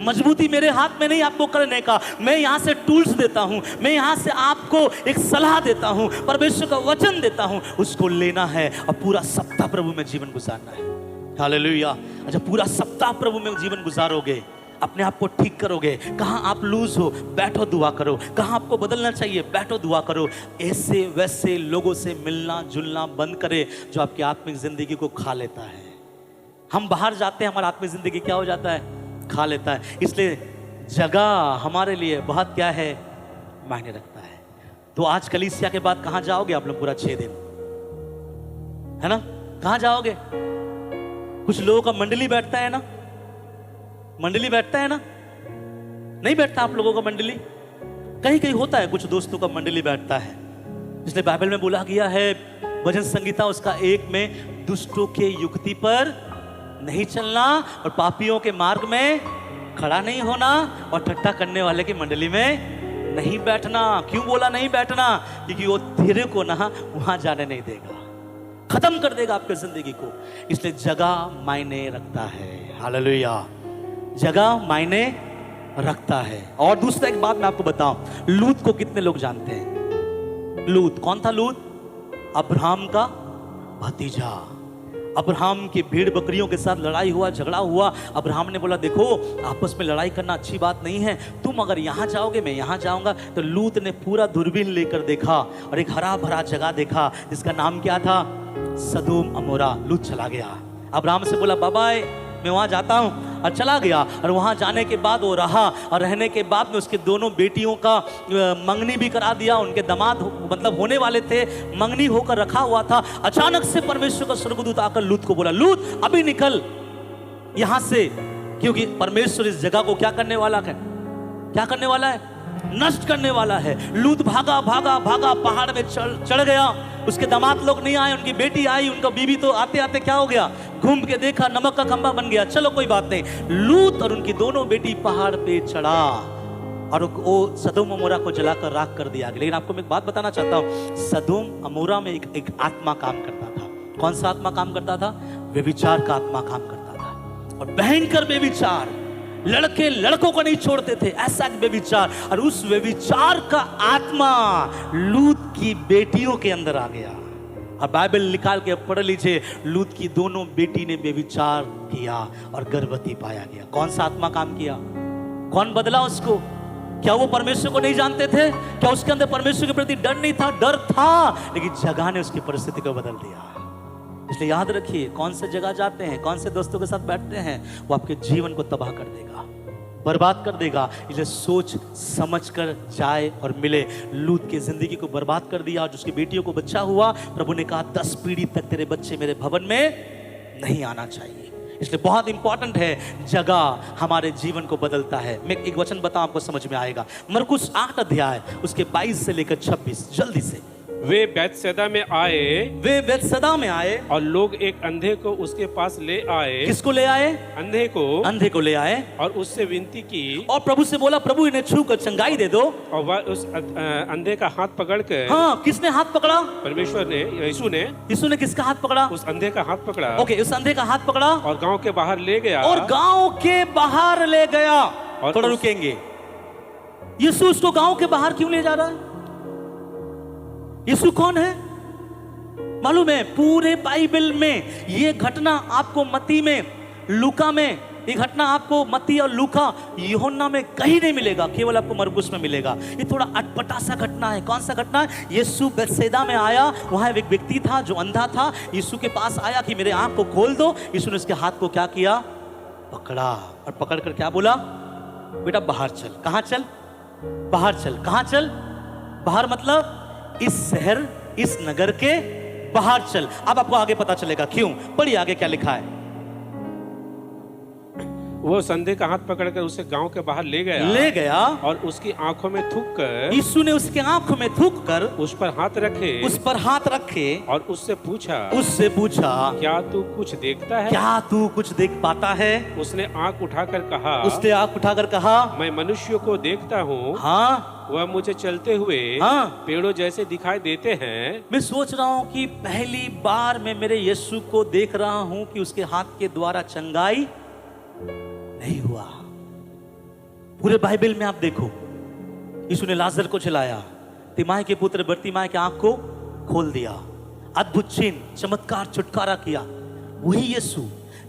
मजबूती मेरे हाथ में नहीं आपको करने का, मैं यहां से टूल्स देता हूं, मैं यहां से आपको एक सलाह देता हूं, परमेश्वर का वचन देता हूं, उसको लेना है और पूरा सप्ताह प्रभु में जीवन गुजारना है। हालेलुया। जब पूरा सप्ताह प्रभु में जीवन गुजारोगे, अपने आप को ठीक करोगे, कहां आप लूज हो बैठो दुआ करो, कहां आपको बदलना चाहिए बैठो दुआ करो। ऐसे वैसे लोगों से मिलना जुलना बंद करे जो आपकी आत्मिक जिंदगी को खा लेता है। हम बाहर जाते हैं, हमारा आत्मिक जिंदगी क्या हो जाता है, खा लेता है। इसलिए जगह हमारे लिए बहुत क्या है, मायने रखता है। तो आज कलीसिया के बाद कहां जाओगे आप लोग पूरा 6 दिन, है ना? कहां जाओगे? कुछ लोगों का मंडली बैठता है ना, मंडली बैठता है ना, नहीं बैठता आप लोगों का मंडली? कहीं कहीं होता है, कुछ दोस्तों का मंडली बैठता है। इसलिए बाइबल में बोला गया है, भजन संगीता उसका 1 में, दुष्टों के युक्ति पर नहीं चलना और पापियों के मार्ग में खड़ा नहीं होना और ठट्ठा करने वाले की मंडली में नहीं बैठना। क्यों बोला नहीं बैठना? क्योंकि वो तेरे को ना वहां जाने नहीं देगा, खत्म कर देगा आपकी जिंदगी को। इसलिए जगह मायने रखता है। हालेलुया। जगह मायने रखता है। और दूसरा एक बात मैं आपको बताऊं, लूत को कितने लोग जानते हैं? लूत कौन था? लूत अब्राहम का भतीजा। अब्राहम की भेड़ बकरियों के साथ लड़ाई हुआ, झगड़ा हुआ। अब्राहम ने बोला, देखो आपस में लड़ाई करना अच्छी बात नहीं है, तुम अगर यहाँ जाओगे मैं यहाँ जाऊंगा। तो लूत ने पूरा दूरबीन लेकर देखा और एक हरा भरा जगह देखा जिसका नाम क्या था? सदोम अमोरा। लूत चला गया, अब्राहम से बोला बाबा मैं वहां जाता हूं, और चला गया। और वहां जाने के बाद वो रहा, और रहने के बाद में उसके दोनों बेटियों का मंगनी भी करा दिया। उनके दामाद मतलब होने वाले थे, मंगनी होकर रखा हुआ था। अचानक से परमेश्वर का स्वर्गदूत आकर लूत को बोला, लूत अभी निकल यहां से, क्योंकि परमेश्वर इस जगह को क्या करने वाला है? क्या करने वाला है? नष्ट करने वाला है। लूत भागा भागा भागा, पहाड़ में चढ़ गया। उसके दामाद लोग नहीं आए, उनकी बेटी आई, उनका बीवी तो आते आते क्या हो गया, घूम के देखा, नमक का खंबा बन गया। चलो कोई बात नहीं। लूत और उनकी दोनों बेटी पहाड़ पे चढ़ा और वो सदोम अमोरा को जलाकर राख कर दिया गया। लेकिन आपको मैं एक बात बताना चाहता हूँ, सदोम अमोरा में एक आत्मा काम करता था। कौन सा आत्मा काम करता था? व्यभिचार का आत्मा काम करता था। और भयंकर व्यभिचार, लड़के लड़कों को नहीं छोड़ते थे, ऐसा एक व्यभिचार। और उस व्यभिचार का आत्मा लूत की बेटियों के अंदर आ गया। और बाइबल निकाल के पढ़ लीजिए, लूत की दोनों बेटी ने व्यभिचार किया और गर्भवती पाया गया। कौन सा आत्मा काम किया? कौन बदला उसको? क्या वो परमेश्वर को नहीं जानते थे? क्या उसके अंदर परमेश्वर के प्रति डर नहीं था? डर था, लेकिन जगह ने उसकी परिस्थिति को बदल दिया। इसलिए याद रखिए, कौन से जगह जाते हैं, कौन से दोस्तों के साथ बैठते हैं, वो आपके जीवन को तबाह कर देगा, बर्बाद कर देगा। इसलिए सोच समझ कर जाए और मिले। लूत की जिंदगी को बर्बाद कर दिया। और जिसकी बेटियों को बच्चा हुआ, प्रभु ने कहा 10 पीढ़ी तक तेरे बच्चे मेरे भवन में नहीं आना चाहिए। इसलिए बहुत इंपॉर्टेंट है, जगह हमारे जीवन को बदलता है। मैं एक वचन बताऊं, आपको समझ में आएगा। मरकुस 8 अध्याय उसके 22 से लेकर 26, जल्दी से। वे बैतसैदा में आए और लोग एक अंधे को उसके पास ले आए। किसको ले आए? अंधे को ले आए और उससे विनती की और प्रभु से बोला, प्रभु इन्हें छू कर चंगाई दे दो। और वह उस अंधे का हाथ पकड़ कर, हाँ, किसने हाथ पकड़ा? परमेश्वर ने, यीशु ने किसका हाथ पकड़ा? उस अंधे का हाथ पकड़ा। ओके, उस अंधे का हाथ पकड़ा और गांव के बाहर ले गया। और थोड़ा रुकेंगे, यीशु उसको गांव के बाहर क्यों ले जा रहा है? यीशु कौन है मालूम है? पूरे बाइबल में ये घटना आपको मत्ती में, लूका में, ये घटना आपको मत्ती और लूका, यूहन्ना में कहीं नहीं मिलेगा, केवल आपको मरकुस में मिलेगा। ये थोड़ा अटपटा सा घटना है। कौन सा घटना है? यीशु बैतसैदा में आया, वहां एक व्यक्ति था जो अंधा था। यीशु के पास आया कि मेरे आंख को खोल दो। यीशु ने उसके हाथ को क्या किया? पकड़ा। और पकड़ कर क्या बोला? बेटा बाहर चल। कहां चल? बाहर चल। कहां चल? बाहर मतलब इस शहर, इस नगर के बाहर चल। अब आपको आगे पता चलेगा क्यों। पढ़िए आगे क्या लिखा है। वो संधे का हाथ पकड़कर उसे गांव के बाहर ले गया और उसकी आंखों में थूक कर, यीशु ने उसके आंखों में थूक कर उस पर हाथ रखे और उससे पूछा क्या तू कुछ देखता है? क्या तू कुछ देख पाता है? उसने आंख उठाकर कहा मैं मनुष्यों को देखता हूँ, हाँ, वह मुझे चलते हुए पेड़ों जैसे दिखाई देते हैं। मैं सोच रहा हूँ कि पहली बार मैं मेरे यीशु को देख रहा हूँ कि उसके हाथ के द्वारा चंगाई नहीं हुआ। पूरे बाइबल में आप देखो, यीशु ने लाजर को चलाया, तिमाई के पुत्र बर्तिमाई की आंख को खोल दिया, अद्भुत चिन्ह चमत्कार छुटकारा किया। वही यीशु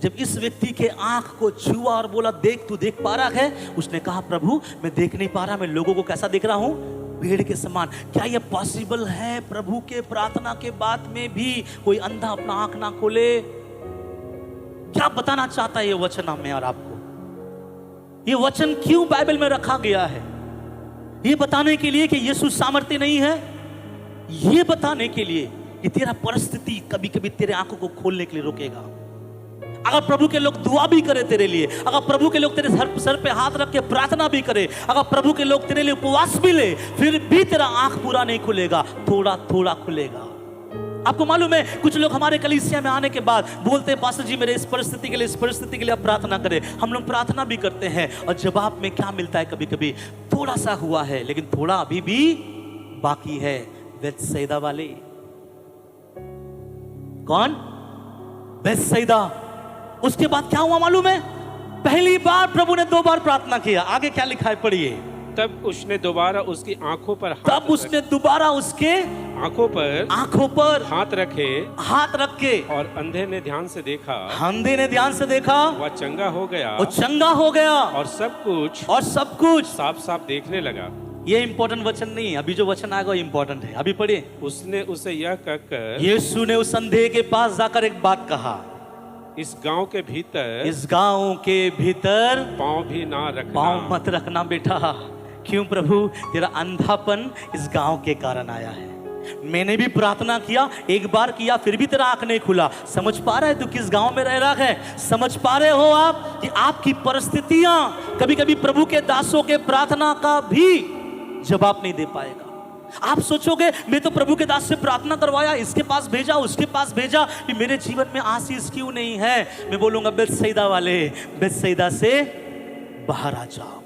जब इस व्यक्ति के आंख को छुआ और बोला देख, तू देख पा रहा है? उसने कहा प्रभु मैं देख नहीं पा रहा, मैं लोगों को कैसा देख रहा हूं? पेड़ के समान। क्या यह पॉसिबल है प्रभु के प्रार्थना के बाद में भी कोई अंधा अपना आंख ना खोले? क्या बताना चाहता है ये वचन हमें और आपको? ये वचन क्यों बाइबल में रखा गया है? ये बताने के लिए कि यीशु सामर्थ्य नहीं है, ये बताने के लिए कि तेरा परिस्थिति कभी कभी तेरे आंखों को खोलने के लिए रोकेगा। अगर प्रभु के लोग दुआ भी करे तेरे लिए, अगर प्रभु के लोग तेरे सर पे हाथ रख के प्रार्थना भी करे, अगर प्रभु के लोग तेरे लिए उपवास भी ले, फिर भी तेरा आंख पूरा नहीं खुलेगा, थोड़ा थोड़ा खुलेगा। आपको मालूम है कुछ लोग हमारे कलीसिया में आने के बाद बोलते हैं पास्टर जी मेरे इस परिस्थिति के लिए आप प्रार्थना करें। हम लोग प्रार्थना भी करते हैं और जवाब में क्या मिलता है? कभी कभी थोड़ा सा हुआ है लेकिन थोड़ा अभी भी बाकी है। बेथसैदा वाले कौन? बेथसैदा। उसके बाद क्या हुआ मालूम है? पहली बार प्रभु ने 2 बार प्रार्थना किया। आगे क्या लिखा है पढ़िए। तब उसने दोबारा उसकी आंखों पर आंखों पर हाथ रख के और अंधे ने ध्यान से देखा, वह चंगा हो गया और सब कुछ साफ साफ देखने लगा। ये इंपॉर्टेंट वचन नहीं है, अभी जो वचन आएगा इंपॉर्टेंट है। अभी पढ़िए। उसने उसे यह कहकर, यीशु ने उस अंधे के पास जाकर एक बात कहा, इस गांव के भीतर पांव मत रखना बेटा। क्यों प्रभु? तेरा अंधापन इस गांव के कारण आया है। मैंने भी प्रार्थना किया, एक बार किया, फिर भी तेरा आंख नहीं खुला। समझ पा रहे तू किस गांव में रह रहा है? समझ पा रहे हो आप कि आपकी परिस्थितियां कभी कभी प्रभु के दासों के प्रार्थना का भी जवाब नहीं दे पाएगा। आप सोचोगे मैं तो प्रभु के दास से प्रार्थना करवाया, इसके पास भेजा, उसके पास भेजा, कि मेरे जीवन में आशीष क्यों नहीं है? मैं बोलूंगा बेथसैदा वाले, बेथसैदा से बाहर आ जाओ।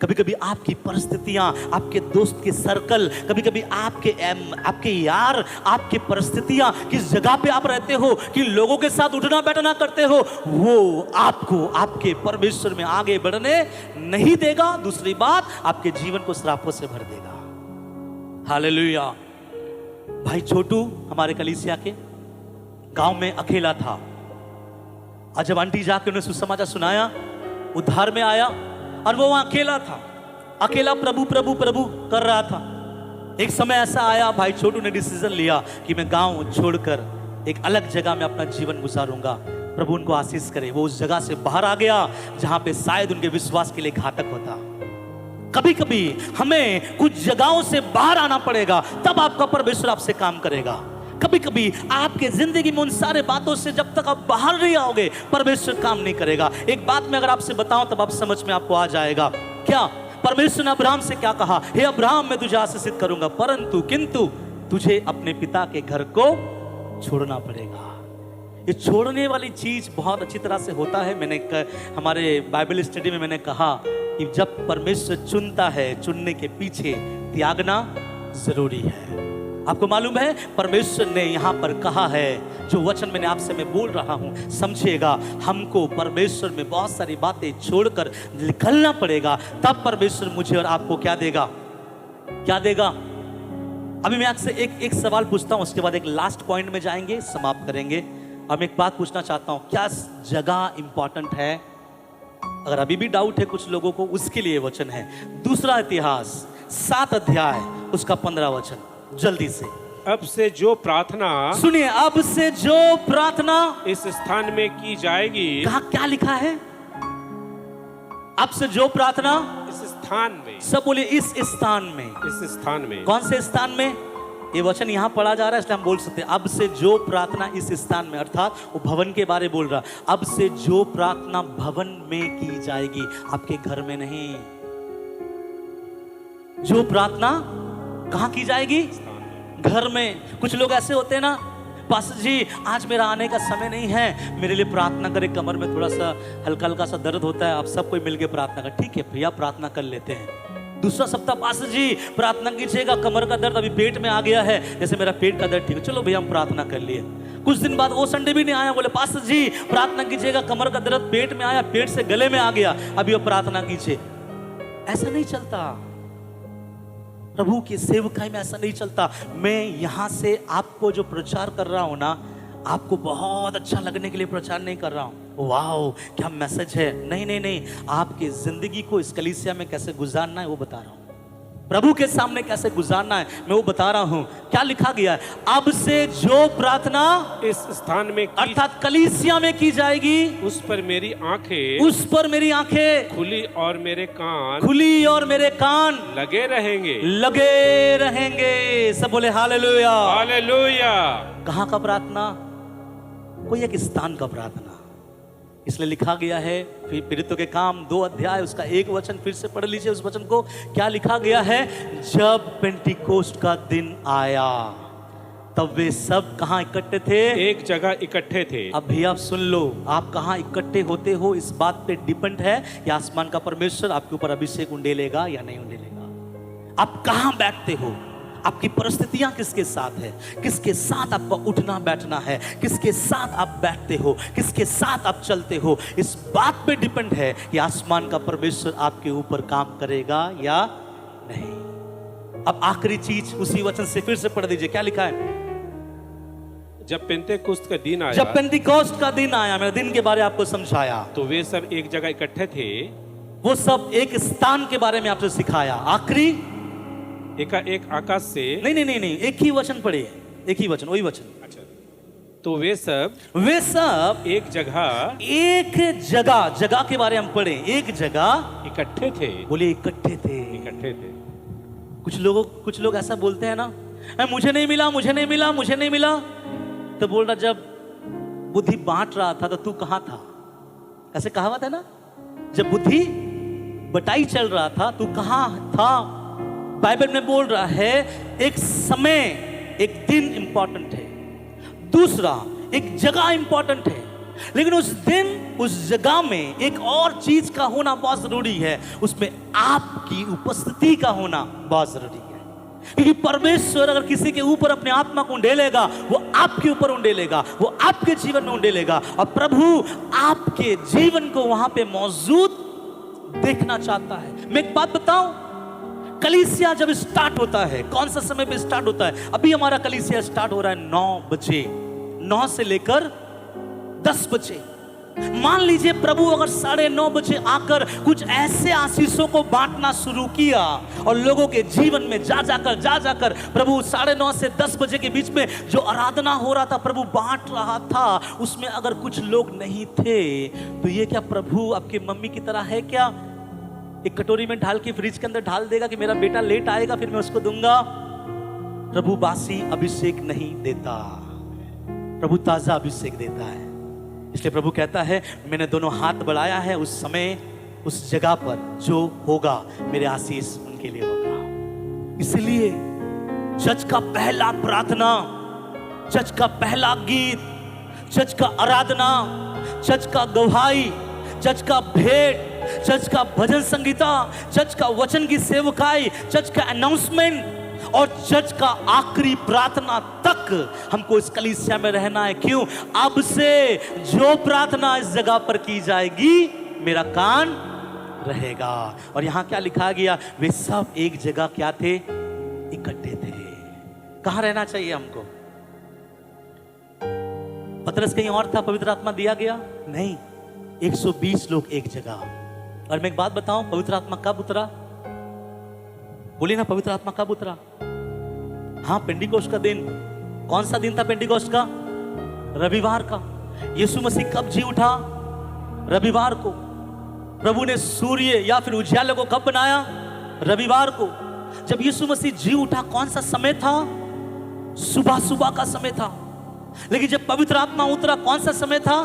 कभी कभी आपकी परिस्थितियां, आपके दोस्त के सर्कल, कभी कभी आपके यार, आपकी परिस्थितियां, किस जगह पे आप रहते हो, कि लोगों के साथ उठना बैठना करते हो, वो आपको आपके परमेश्वर में आगे बढ़ने नहीं देगा। दूसरी बात, आपके जीवन को श्रापों से भर देगा। हालेलुया। भाई छोटू हमारे कलीसिया के गांव में अकेला था, और जब आंटी जाके उन्हें सुसमाचार सुनाया, उद्धार में आया, और वो वहां अकेला था, अकेला प्रभु प्रभु प्रभु कर रहा था। एक समय ऐसा आया, भाई छोटू ने डिसीजन लिया कि मैं गांव छोड़कर एक अलग जगह में अपना जीवन गुजारूंगा। प्रभु उनको आशीष करे। वो उस जगह से बाहर आ गया जहां पे शायद उनके विश्वास के लिए घातक होता। कभी कभी हमें कुछ जगहों से बाहर आना पड़ेगा, तब आपका परमेश्वर आपसे काम करेगा। कभी कभी आपके जिंदगी में उन सारे बातों से जब तक आप बाहर नहीं आओगे, परमेश्वर काम नहीं करेगा। एक बात मैं अगर आपसे बताऊं तब आप समझ में आपको आ जाएगा। क्या? परमेश्वर ने अब्राहम से क्या कहा? हे अब्राहम मैं तुझे आशीषित करूंगा, किंतु तुझे अपने पिता के घर को छोड़ना पड़ेगा। ये छोड़ने वाली चीज बहुत अच्छी तरह से होता है। हमारे बाइबल स्टडी में मैंने कहा कि जब परमेश्वर चुनता है, चुनने के पीछे त्यागना जरूरी है। आपको मालूम है परमेश्वर ने यहां पर कहा है, जो वचन मैंने आपसे मैं बोल रहा हूं, समझिएगा, हमको परमेश्वर में बहुत सारी बातें छोड़कर निकलना पड़ेगा, तब परमेश्वर मुझे और आपको क्या देगा? क्या देगा? अभी मैं आपसे एक सवाल पूछता हूं, उसके बाद एक लास्ट पॉइंट में जाएंगे, समाप्त करेंगे। अब एक बात पूछना चाहता हूं, क्या जगह इंपॉर्टेंट है? अगर अभी भी डाउट है कुछ लोगों को, उसके लिए वचन है दूसरा इतिहास 7 अध्याय उसका 15 वचन, जल्दी से। अब से जो प्रार्थना, सुनिए, अब से जो प्रार्थना इस स्थान में की जाएगी। कहा क्या लिखा है? अब से जो प्रार्थना इस स्थान में। सब बोले इस स्थान में। इस स्थान में। कौन से स्थान में? ये वचन यहाँ पढ़ा जा रहा है, इसलिए हम बोल सकते हैं अब से जो प्रार्थना इस स्थान में, अर्थात वो भवन के बारे बोल रहा, अब से जो प्रार्थना भवन में की जाएगी, आपके घर में नहीं। जो प्रार्थना कहाँ की जाएगी? घर में। कुछ लोग ऐसे होते हैं ना, पास्टर जी आज मेरा आने का समय नहीं है, मेरे लिए प्रार्थना करें, कमर में थोड़ा सा हल्का हल्का सा दर्द होता है, आप सब कोई मिलके प्रार्थना कर। ठीक है भैया, प्रार्थना कर लेते हैं। दूसरा सप्ताह पास्टर जी प्रार्थना कीजिएगा, कमर का दर्द अभी पेट में आ गया है, जैसे मेरा पेट का दर्द ठीक है, चलो भैया हम प्रार्थना कर लिए। कुछ दिन बाद वो संडे भी नहीं आया, बोले पास्टर जी प्रार्थना कीजिएगा, कमर का दर्द पेट में आया, पेट से गले में आ गया, अभी वो प्रार्थना कीजिए। ऐसा नहीं चलता, प्रभु की सेवकाई में ऐसा नहीं चलता। मैं यहां से आपको जो प्रचार कर रहा हूं ना, आपको बहुत अच्छा लगने के लिए प्रचार नहीं कर रहा हूं, वाओ क्या मैसेज है, नहीं नहीं नहीं, आपकी जिंदगी को इस कलीसिया में कैसे गुजारना है वो बता रहा हूं, प्रभु के सामने कैसे गुजारना है मैं वो बता रहा हूं। क्या लिखा गया है? अब से जो प्रार्थना इस स्थान में अर्थात कलीसिया में की जाएगी, उस पर मेरी आंखें खुली और मेरे कान लगे रहेंगे। सब बोले हालेलुया हालेलुया। कहाँ का प्रार्थना? कोई एक स्थान का प्रार्थना, इसलिए लिखा गया है फिर पीड़ितों के काम 2 अध्याय उसका 1 वचन फिर से पढ़ लीजिए उस वचन को। क्या लिखा गया है? जब पेंटिकोस्ट का दिन आया तब वे सब कहाँ इकट्ठे थे? एक जगह इकट्ठे थे। अब भी आप सुन लो, आप कहाँ इकट्ठे होते हो इस बात पे डिपेंड है कि आसमान का परमेश्वर आपके ऊपर अभिषेक उंडेलेगा या नहीं उंडेलेगा। आप कहाँ बैठते हो, आपकी परिस्थितियां किसके साथ है, किसके साथ आपका उठना बैठना है, किसके साथ आप बैठते हो, किसके साथ आप चलते हो, इस बात पे डिपेंड है कि आसमान का परमेश्वर आपके ऊपर काम करेगा या नहीं। अब आखिरी चीज उसी वचन से फिर से पढ़ दीजिए, क्या लिखा है? जब पेंतेकोस्त का दिन आया, जब पेंतिकोस्त का दिन आया, मैंने दिन के बारे आपको समझाया, तो वे सब एक जगह इकट्ठे थे। वो सब एक स्थान के बारे में आपसे सिखाया। आखिरी एक आकाश से नहीं, एक ही वचन पढ़िए, एक ही वचन, वही वचन। अच्छा, तो वे सब एक जगह के बारे में हम पढ़े, एक जगह इकट्ठे थे। बोले इकट्ठे थे। कुछ लोग ऐसा बोलते हैं ना, मुझे नहीं मिला, तो बोल रहा जब बुद्धि बांट रहा था तो तू कहां था? ऐसे कहावत है ना, जब बुद्धि बटाई चल रहा था तू कहां था? बाइबल में बोल रहा है एक समय, एक दिन इंपॉर्टेंट है, दूसरा एक जगह इंपॉर्टेंट है, लेकिन उस दिन उस जगह में एक और चीज का होना बहुत जरूरी है, उसमें आपकी उपस्थिति का होना बहुत जरूरी है। क्योंकि परमेश्वर अगर किसी के ऊपर अपने आत्मा को उंडेलेगा, वो आपके ऊपर उंडेलेगा, वो आपके जीवन में उंडेलेगा, और प्रभु आपके जीवन को वहां पे मौजूद देखना चाहता है। मैं एक बात बताऊं, कलीसिया जब स्टार्ट होता है, कौन सा समय पे स्टार्ट होता है? अभी हमारा कलीसिया स्टार्ट हो रहा है 9 बजे, 9 से लेकर 10 बजे। मान लीजिए प्रभु अगर 9:30 बजे आकर कुछ ऐसे आशीषों को बांटना शुरू किया और लोगों के जीवन में जा जाकर प्रभु 9:30 से 10 बजे के बीच में जो आराधना हो रहा था, प्रभु बांट रहा था, उसमें अगर कुछ लोग नहीं थे तो ये क्या प्रभु आपकी मम्मी की तरह है क्या? एक कटोरी में ढाल के फ्रिज के अंदर ढाल देगा कि मेरा बेटा लेट आएगा फिर मैं उसको दूंगा? प्रभु बासी अभिषेक नहीं देता, प्रभु ताजा अभिषेक देता है। इसलिए प्रभु कहता है मैंने दोनों हाथ बढ़ाया है, उस समय उस जगह पर जो होगा मेरे आशीष उनके लिए होगा। इसलिए चर्च का पहला प्रार्थना, चर्च का पहला गीत, चर्च का आराधना, चर्च का गवाही, चर्च का भेंट, चर्च का भजन संगीता, चर्च का वचन की सेवकाई, चर्च का अनाउंसमेंट और चर्च का आखिरी प्रार्थना तक हमको इस कलीसिया में रहना है। क्यों? अब से जो प्रार्थना इस जगह पर की जाएगी मेरा कान रहेगा। और यहां क्या लिखा गया? वे सब एक जगह क्या थे? इकट्ठे थे। कहां रहना चाहिए हमको? पतरस कहीं और था, पवित्र आत्मा दिया गया? नहीं, 120 लोग एक जगह। और मैं एक बात बताऊं, पवित्र आत्मा कब उतरा? बोली ना, पवित्र आत्मा कब उतरा? हाँ, पेंटिकोस्ट का दिन। कौन सा दिन था पेंटिकोस्ट का? रविवार का। यीशु मसीह कब जी उठा? रविवार को। प्रभु ने सूर्य या फिर उजियाले को कब बनाया? रविवार को। जब यीशु मसीह जी उठा कौन सा समय था? सुबह सुबह का समय था। लेकिन जब पवित्र आत्मा उतरा, कौन सा समय था?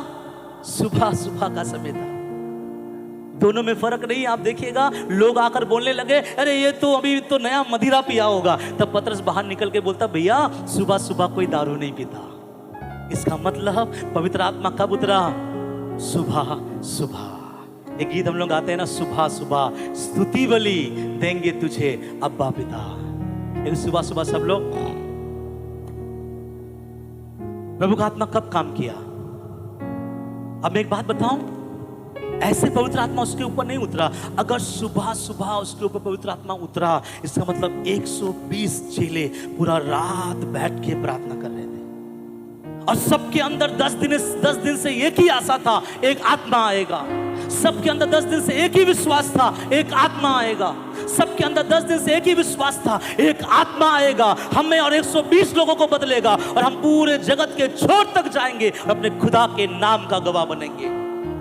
सुबह सुबह का समय था। दोनों में फर्क नहीं। आप देखिएगा, लोग आकर बोलने लगे, अरे ये तो अभी तो नया मदिरा पिया होगा। तब पतरस बाहर निकल के बोलता, भैया सुबह सुबह कोई दारू नहीं पीता। इसका मतलब पवित्र आत्मा कब उतरा? सुबह सुबह। एक गीत हम लोग गाते हैं ना, सुबह सुबह स्तुति बलि देंगे तुझे अब्बा पिता। लेकिन सुबह सुबह सब लोग, प्रभु का आत्मा कब काम किया? अब मैं एक बात बताऊं, ऐसे पवित्र आत्मा उसके ऊपर नहीं उतरा। अगर सुबह सुबह उसके ऊपर पवित्र आत्मा उतरा, इसका मतलब 120 चेले पूरा रात बैठ के प्रार्थना कर रहे थे। और सबके अंदर 10 दिन से एक ही आशा था, एक आत्मा आएगा। सबके अंदर 10 दिन से एक ही विश्वास था, एक आत्मा आएगा। सबके अंदर 10 दिन से एक ही विश्वास था, एक आत्मा आएगा, हमें और 120 लोगों को बदलेगा और हम पूरे जगत के छोर तक जाएंगे और अपने खुदा के नाम का गवाह बनेंगे।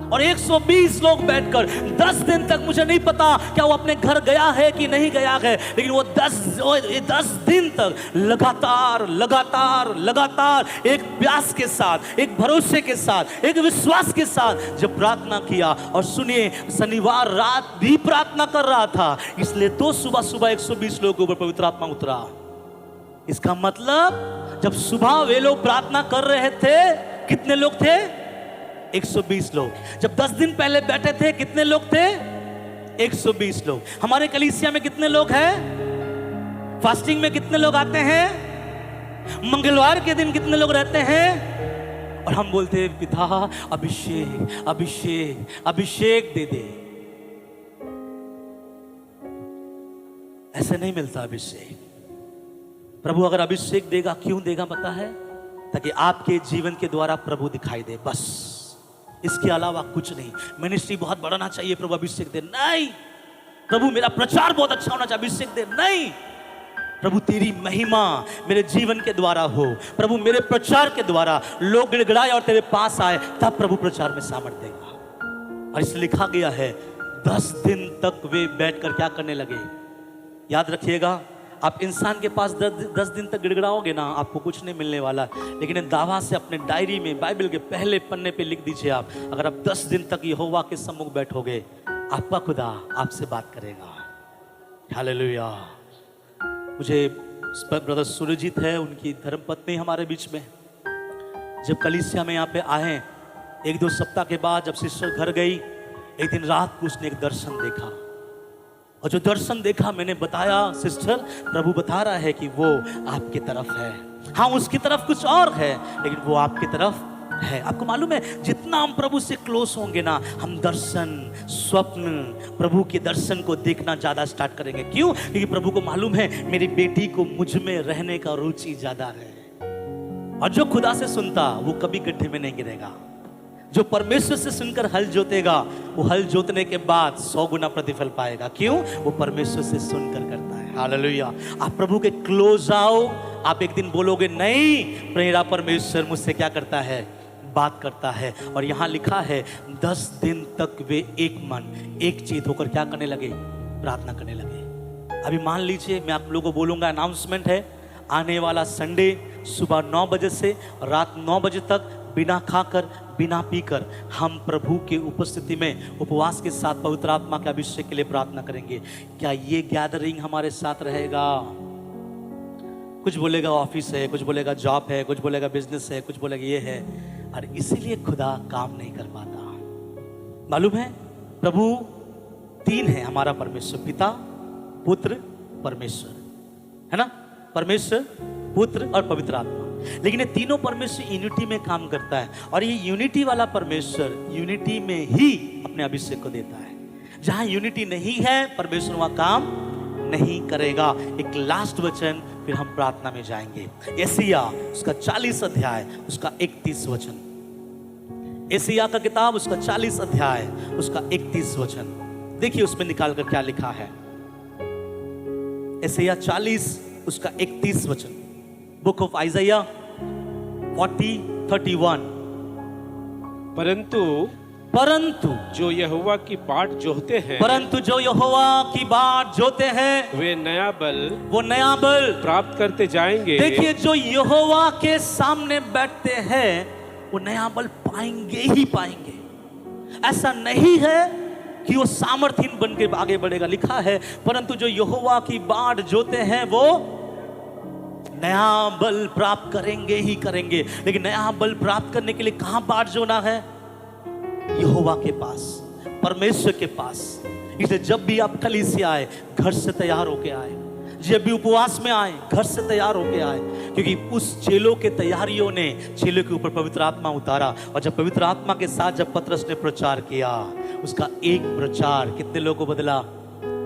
और 120 लोग बैठकर 10 दिन तक, मुझे नहीं पता क्या वो अपने घर गया है कि नहीं गया है, लेकिन वो 10 दिन तक लगातार लगातार लगातार एक प्यास के साथ, एक भरोसे के साथ, एक विश्वास के साथ जब प्रार्थना किया। और सुनिए, शनिवार रात भी प्रार्थना कर रहा था, इसलिए तो सुबह सुबह 120 लोगों के ऊपर पवित्र आत्मा उतरा। इसका मतलब जब सुबह वे लोग प्रार्थना कर रहे थे, कितने लोग थे? 120 लोग। जब 10 दिन पहले बैठे थे, कितने लोग थे? 120 लोग। हमारे कलीसिया में कितने लोग हैं? फास्टिंग में कितने लोग आते हैं? मंगलवार के दिन कितने लोग रहते हैं? और हम बोलते हैं, पिता अभिषेक अभिषेक अभिषेक दे दे। ऐसे नहीं मिलता अभिषेक। प्रभु अगर अभिषेक देगा, क्यों देगा पता है? ताकि आपके जीवन के द्वारा प्रभु दिखाई दे, बस। इसके अलावा कुछ नहीं। मिनिस्ट्री बहुत बढ़ाना चाहिए, प्रभु अभिषेक दे, नहीं। प्रभु मेरा प्रचार बहुत अच्छा होना चाहिए, अभिषेक दे, नहीं। प्रभु तेरी महिमा मेरे जीवन के द्वारा हो, प्रभु मेरे प्रचार के द्वारा लोग गिड़गिड़ाए और तेरे पास आए, तब प्रभु प्रचार में सामर्थ्य देगा। और इसलिए लिखा गया है, 10 दिन तक वे बैठकर क्या करने लगे? याद रखिएगा, आप इंसान के पास 10 दिन तक गिड़गिड़ाओगे ना, आपको कुछ नहीं मिलने वाला। लेकिन दावा से अपने डायरी में, बाइबल के पहले पन्ने पे लिख दीजिए, आप अगर आप 10 दिन तक यहोवा के सम्मुख बैठोगे, आपका खुदा आपसे बात करेगा। हालेलुया। मुझे ब्रदर सुरजीत है, उनकी धर्मपत्नी हमारे बीच में, जब कलीसिया में यहाँ पे आए, 1-2 सप्ताह के बाद जब सिस्टर घर गई, एक दिन रात को उसने एक दर्शन देखा। और जो दर्शन देखा, मैंने बताया, सिस्टर प्रभु बता रहा है कि वो आपकी तरफ है। हाँ, उसकी तरफ कुछ और है, लेकिन वो आपकी तरफ है। आपको मालूम है, जितना हम प्रभु से क्लोज होंगे ना, हम दर्शन, स्वप्न, प्रभु के दर्शन को देखना ज्यादा स्टार्ट करेंगे। क्यों? क्योंकि प्रभु को मालूम है मेरी बेटी को मुझ में रहने का रुचि ज्यादा है। और जो खुदा से सुनता, वो कभी गड्ढे में नहीं गिरेगा। जो परमेश्वर से सुनकर हल जोतेगा, वो हल जोतने के बाद 100 गुना प्रतिफल पाएगा। क्यों? वो परमेश्वर से सुनकर करता है। हालेलुया। आप प्रभु के क्लोज आओ, आप एक दिन बोलोगे, नहीं, मेरा परमेश्वर मुझसे क्या करता है? बात करता है। और यहाँ लिखा है, 10 दिन तक वे एक मन, एक चेत होकर क्या करने लगे? प्रार्थना करने लगे। अभी मान लीजिए, मैं आप लोगों को बोलूंगा, अनाउंसमेंट है, आने वाला संडे सुबह 9 बजे से रात 9 बजे तक बिना खाकर बिना पीकर हम प्रभु की उपस्थिति में उपवास के साथ पवित्र आत्मा के अभिषेक के लिए प्रार्थना करेंगे। क्या ये गैदरिंग हमारे साथ रहेगा? कुछ बोलेगा ऑफिस है, कुछ बोलेगा जॉब है, कुछ बोलेगा बिजनेस है, कुछ बोलेगा ये है, और इसीलिए खुदा काम नहीं कर पाता। मालूम है, प्रभु 3 है हमारा परमेश्वर, पिता, पुत्र, परमेश्वर, है ना? परमेश्वर, पुत्र और पवित्र आत्मा। लेकिन ये तीनों परमेश्वर यूनिटी में काम करता है। और ये यूनिटी वाला परमेश्वर यूनिटी में ही अपने अभिषेक को देता है। जहां यूनिटी नहीं है, परमेश्वर वहां काम नहीं करेगा। एक लास्ट वचन, फिर हम प्रार्थना में जाएंगे। यशायाह उसका 40 अध्याय उसका 31 वचन। यशायाह का किताब उसका 40 अध्याय उसका 31 वचन। देखिए उसमें निकाल कर क्या लिखा है। यशायाह 40 उसका 31 वचन। Book of आइज़ाया 40:31। परंतु जो यहोवा की बाट जोहते हैं, परंतु जो यहोवा की बाट जोते हैं वे नया बल वो नया बल प्राप्त करते जाएंगे। देखिए, जो यहोवा के सामने बैठते हैं वो नया बल पाएंगे ही पाएंगे। ऐसा नहीं है कि वो सामर्थहीन बन के आगे बढ़ेगा। लिखा है परंतु जो यहोवा की बाट जोते हैं वो नया बल प्राप्त करेंगे ही करेंगे। लेकिन नया बल प्राप्त करने के लिए कहां बाट जोना है? यहोवा के पास, परमेश्वर के पास। इसलिए जब भी आप कलीसिया आए, घर से तैयार होके आए। जब भी उपवास में आए, घर से तैयार होके आए, क्योंकि उस चेलों के तैयारियों ने चेलों के ऊपर पवित्र आत्मा उतारा। और जब पवित्र आत्मा के साथ जब पतरस ने प्रचार किया, उसका एक प्रचार कितने लोगों को बदला?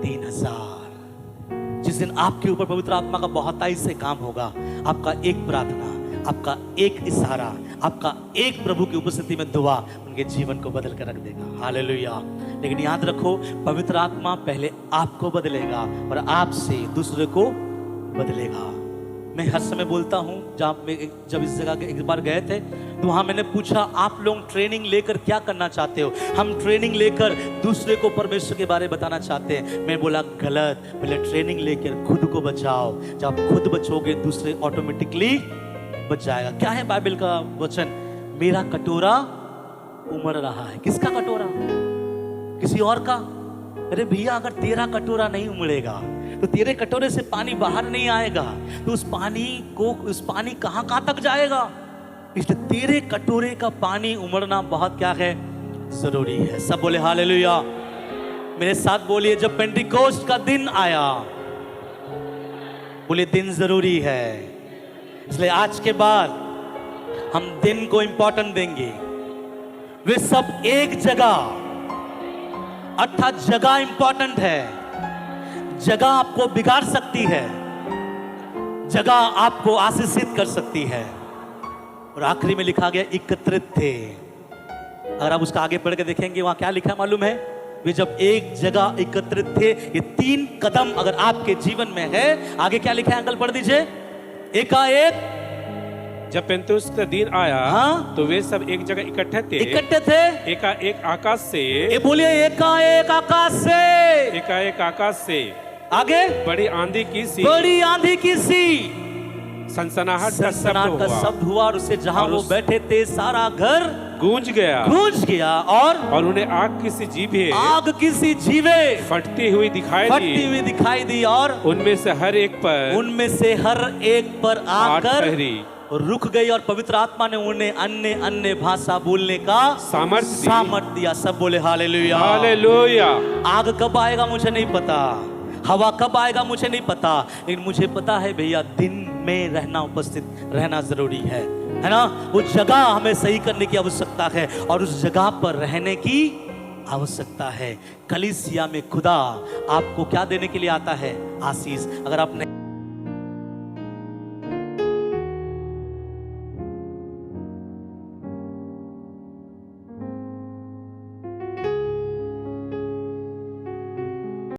3000। जिस दिन आपके ऊपर पवित्र आत्मा का बहुतायत से काम होगा, आपका एक प्रार्थना, आपका एक इशारा, आपका एक प्रभु की उपस्थिति में दुआ उनके जीवन को बदल कर रख देगा। हालेलुया। लेकिन याद रखो, पवित्र आत्मा पहले आपको बदलेगा और आपसे दूसरे को बदलेगा। मैं हर समय बोलता हूं, जब इस जगह एक बार गए थे तो वहां मैंने पूछा, आप लोग ट्रेनिंग लेकर क्या करना चाहते हो? हम ट्रेनिंग लेकर दूसरे को परमेश्वर के बारे में बताना चाहते हैं। मैं बोला गलत, पहले ट्रेनिंग लेकर खुद को बचाओ। जब आप खुद बचोगे, दूसरे ऑटोमेटिकली बच जाएगा। क्या है बाइबल का वचन? मेरा कटोरा उमड़ रहा है। किसका कटोरा? किसी और का? अरे भैया, अगर तेरा कटोरा नहीं उमड़ेगा तो तेरे कटोरे से पानी बाहर नहीं आएगा, तो उस पानी कहां तक जाएगा? इसलिए तेरे कटोरे का पानी उमड़ना बहुत क्या है? जरूरी है। सब बोले हालेलुया। मेरे साथ बोलिए, जब पेंटिकोस्ट का दिन आया, बोले दिन जरूरी है। इसलिए आज के बाद हम दिन को इंपॉर्टेंट देंगे। वे सब एक जगह, अर्थात जगह इंपॉर्टेंट है। जगह आपको बिगाड़ सकती है, जगह आपको आशीषित कर सकती है। और आखिरी में लिखा गया एकत्रित थे। अगर आप उसका आगे पढ़ के देखेंगे, वहां क्या लिखा मालूम है? वे जब एक जगह एकत्रित थे। ये 3 कदम अगर आपके जीवन में है, आगे क्या लिखा है अंकल पढ़ दीजिए। एकाएक जब पेंतुकोस्त का दिन आया, हाँ? तो वे सब एक जगह इकट्ठे थे। एकाएक आकाश से, ये बोलिए एकाएक आकाश से, एकाएक आकाश से आगे बड़ी आंधी की सी, बड़ी आंधी की सी सनसनाहट का शब्द हुआ और उससे जहां वो बैठे थे सारा घर गूंज गया और उन्हें आग की सी जीभे फटती हुई दिखाई दी और उनमें से हर एक पर आकर रुक गई। और पवित्र आत्मा ने उन्हें अन्य अन्य भाषा बोलने का सामर्थ्य दिया। सब बोले हालेलुया। हालेलुया। आग कब आएगा मुझे नहीं पता, हवा कब आएगा मुझे नहीं पता, लेकिन मुझे पता है भैया, दिन में रहना, उपस्थित रहना जरूरी है ना? उस जगह हमें सही करने की आवश्यकता है और उस जगह पर रहने की आवश्यकता है। कलीसिया में खुदा आपको क्या देने के लिए आता है? आशीष। अगर आपने